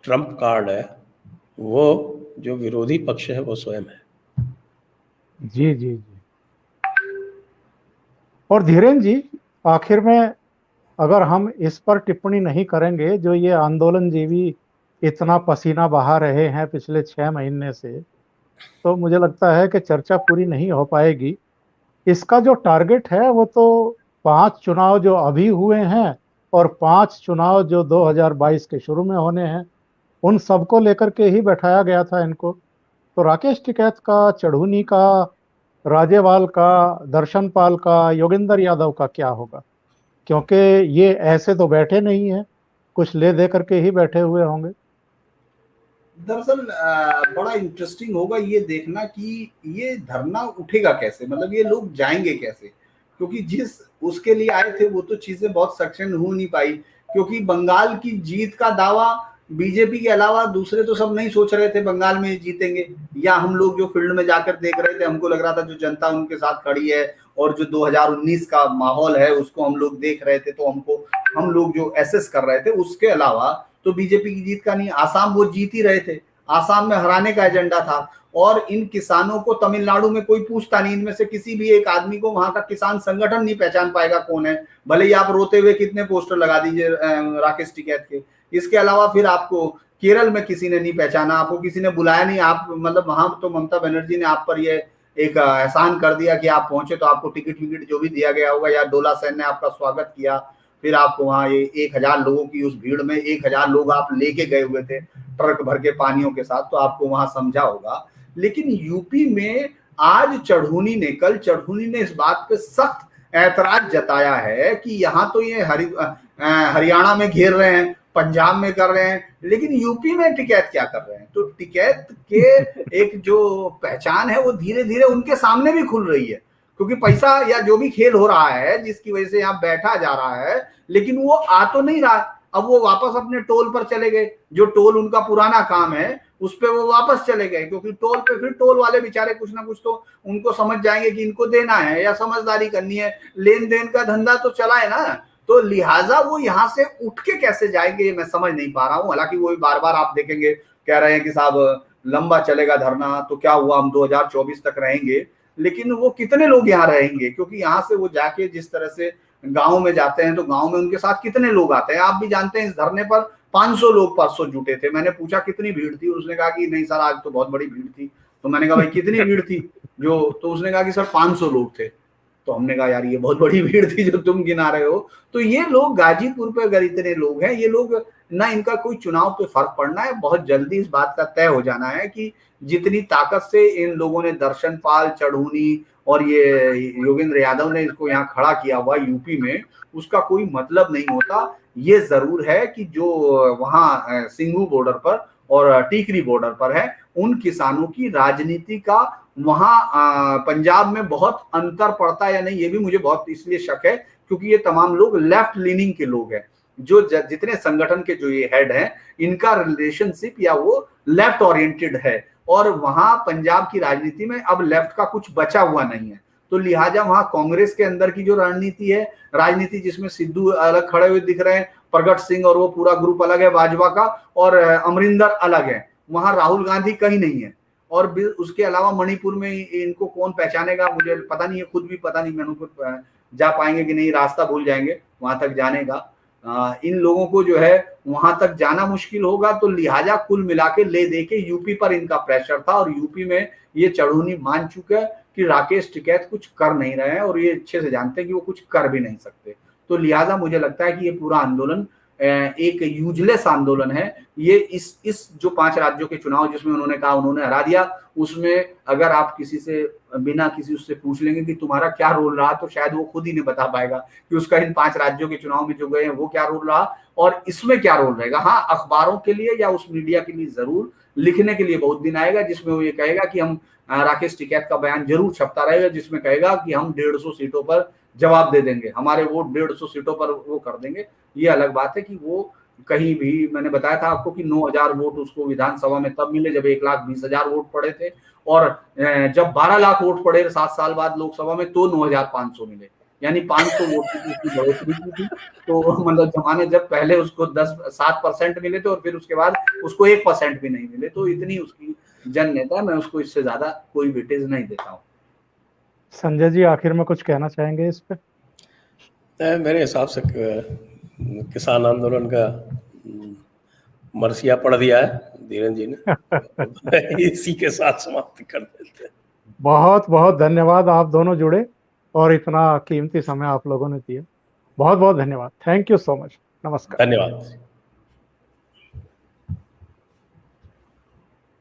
ट्रम्प कार्ड है वो जो विरोधी पक्ष है वो स्वयं है। जी जी जी। और धीरेन्द्र जी, आखिर में अगर हम इस पर टिप्पणी नहीं करेंगे, जो ये आंदोलन जीवी इतना पसीना बहा रहे हैं पिछले 6 महीने से, तो मुझे लगता है कि चर्चा पूरी नहीं हो पाएगी। इसका जो टारगेट है वो तो 5 चुनाव जो अभी हुए हैं और 5 चुनाव जो 2022 के शुरू में होने हैं, उन सबको लेकर के ही बैठाया गया था इनको। तो राकेश टिकैत का, चढ़ूनी का, राजेवाल का, दर्शनपाल का, योगेंद्र यादव का क्या होगा? क्योंकि ये ऐसे तो बैठे नहीं हैं, कुछ ले दे करके ही बैठे हुए होंगे। दरअसल बड़ा इंटरेस्टिंग होगा ये देखना कि ये धरना उठेगा कैसे, मतलब ये लोग जाएंगे कैसे, क्योंकि जिस उसके लिए आए थे वो तो चीजें बहुत सक्सेस हो नहीं पाई, क्योंकि बंगाल की जीत का दावा बीजेपी के अलावा दूसरे तो सब नहीं सोच रहे थे बंगाल में जीतेंगे। या हम लोग जो फील्ड में जाकर देख रहे थे, हमको लग रहा था जो जनता उनके साथ खड़ी है और जो 2019 का माहौल है उसको हम लोग देख रहे थे, तो हम लोग जो एसेस कर रहे थे उसके अलावा तो बीजेपी की जीत का नहीं। आसाम वो जीत ही रहे थे, आसाम में हराने का एजेंडा था। और इन किसानों को तमिलनाडु में कोई पूछता नहीं, इनमें से किसी भी एक आदमी को वहां का किसान संगठन नहीं पहचान पाएगा कौन है, भले ही आप रोते हुए कितने पोस्टर लगा दीजिए राकेश टिकैत के। इसके अलावा फिर आपको केरल में किसी ने नहीं पहचाना, आपको किसी ने बुलाया नहीं। आप मतलब वहां तो ममता बनर्जी ने आप पर ये एक एहसान कर दिया कि आप पहुंचे तो आपको टिकट विकट जो भी दिया गया होगा, या डोला सेन ने आपका स्वागत किया। फिर आपको वहां ये 1000 लोगों की उस भीड़ में 1000 लोग आप लेके गए हुए थे ट्रक भर के पानियों के साथ, तो आपको वहां समझा होगा। लेकिन यूपी में आज कल चढ़ूनी ने इस बात पे सख्त ऐतराज जताया है कि यहाँ तो ये हरियाणा में घेर रहे हैं, पंजाब में कर रहे हैं, लेकिन यूपी में टिकैत क्या कर रहे हैं। तो टिकैत के एक जो पहचान है वो धीरे धीरे उनके सामने भी खुल रही है, क्योंकि पैसा या जो भी खेल हो रहा है जिसकी वजह से यहाँ बैठा जा रहा है, लेकिन वो आ तो नहीं रहा। अब वो वापस अपने टोल पर चले गए, जो टोल उनका पुराना काम है उस पे वो वापस चले गए, क्योंकि टोल पे फिर टोल वाले बेचारे कुछ ना कुछ तो उनको समझ जाएंगे कि इनको देना है या समझदारी करनी है, लेन देन का धंधा तो चला है ना, तो लिहाजा वो यहाँ से उठ के कैसे जाएंगे मैं समझ नहीं पा रहा हूँ। हालांकि वो बार बार आप देखेंगे कह रहे हैं कि साहब लंबा चलेगा धरना, तो क्या हुआ हम 2024 तक रहेंगे, लेकिन वो कितने लोग यहाँ रहेंगे, क्योंकि यहाँ से वो जाके जिस तरह से गांव में जाते हैं तो गांव में उनके साथ कितने लोग आते हैं। आप भी जानते हैं इस धरने पर 500 लोग परसों जुटे थे। मैंने पूछा कितनी भीड़ थी, उसने कहा कि नहीं सर आज तो बहुत बड़ी भीड़ थी। तो मैंने कहा भाई कितनी भीड़ थी जो, तो उसने कहा कि सर 500 लोग थे। तो हमने कहा यार ये बहुत बड़ी भीड़ थी जो तुम गिना रहे हो। तो ये लोग गाजीपुर पे अगर इतने लोग हैं, ये लोग ना, इनका कोई चुनाव पे फर्क पड़ना है, बहुत जल्दी इस बात का तय हो जाना है कि जितनी ताकत से इन लोगों ने दर्शन पाल, चढ़ूनी और ये योगेंद्र यादव ने इसको यहाँ खड़ा किया हुआ यूपी में, उसका कोई मतलब नहीं होता। ये जरूर है कि जो वहाँ सिंघू बॉर्डर पर और टीकरी बॉर्डर पर है, उन किसानों की राजनीति का वहाँ पंजाब में बहुत अंतर पड़ता है या नहीं, ये भी मुझे बहुत इसलिए शक है क्योंकि ये तमाम लोग लेफ्ट लीनिंग के लोग हैं। जो जितने संगठन के जो ये हेड हैं, इनका रिलेशनशिप या वो लेफ्ट ओरिएंटेड है, और वहां पंजाब की राजनीति में अब लेफ्ट का कुछ बचा हुआ नहीं है। तो लिहाजा वहां कांग्रेस के अंदर की जो रणनीति है, राजनीति जिसमें सिद्धू अलग खड़े हुए दिख रहे हैं, प्रगट सिंह और वो पूरा ग्रुप अलग है भाजपा का, और अमरिंदर अलग है, वहां राहुल गांधी कहीं नहीं है। और उसके अलावा मणिपुर में इनको कौन पहचानेगा मुझे पता नहीं है, खुद भी पता नहीं मणिपुर जा पाएंगे कि नहीं, रास्ता भूल जाएंगे वहां तक जाने का। इन लोगों को जो है वहां तक जाना मुश्किल होगा। तो लिहाजा कुल मिला के ले दे के यूपी पर इनका प्रेशर था, और यूपी में ये चढ़ूनी मान चुका है कि राकेश टिकैत कुछ कर नहीं रहे हैं, और ये अच्छे से जानते हैं कि वो कुछ कर भी नहीं सकते। तो लिहाजा मुझे लगता है कि ये पूरा आंदोलन एक यूजलेस आंदोलन है। ये इस जो 5 राज्यों के चुनाव जिसमें उन्होंने कहा उन्होंने हरा दिया, उसमें अगर आप किसी से बिना किसी उससे पूछ लेंगे कि तुम्हारा क्या रोल रहा, तो शायद वो खुद ही नहीं बता पाएगा कि उसका इन 5 राज्यों के चुनाव में जो गए हैं वो क्या रोल रहा और इसमें क्या रोल रहेगा। हाँ, अखबारों के लिए या उस मीडिया के लिए जरूर लिखने के लिए बहुत दिन आएगा जिसमें वो ये कहेगा कि हम राकेश टिकैत का बयान जरूर छपता रहेगा जिसमें कहेगा कि हम 150 सीटों पर जवाब दे देंगे, हमारे वोट 150 सीटों पर वो कर देंगे। ये अलग बात है कि वो कहीं भी, मैंने बताया था आपको कि 9,000 वोट उसको विधानसभा में तब मिले जब 1,20,000 वोट पड़े थे, और जब 12 लाख वोट पड़े 7 साल बाद लोकसभा में तो 9,500 मिले, यानी 500 वोट की बढ़ोतरी की थी। तो मतलब जमाने जब पहले उसको 7% मिले थे और फिर उसके बाद उसको 1% भी नहीं मिले। तो इतनी उसकी जन नेता है, मैं उसको इससे ज्यादा कोई वेटेज नहीं देता हूँ। संजय जी आखिर में कुछ कहना चाहेंगे इस पे? मेरे हिसाब से किसान आंदोलन का मरसिया पढ़ दिया है धीरेन्द्र जी ने। इसी के साथ समाप्त कर देते हैं। बहुत बहुत धन्यवाद, आप दोनों जुड़े और इतना कीमती समय आप लोगों ने दिया। बहुत बहुत धन्यवाद। Thank you so much. नमस्कार। धन्यवाद।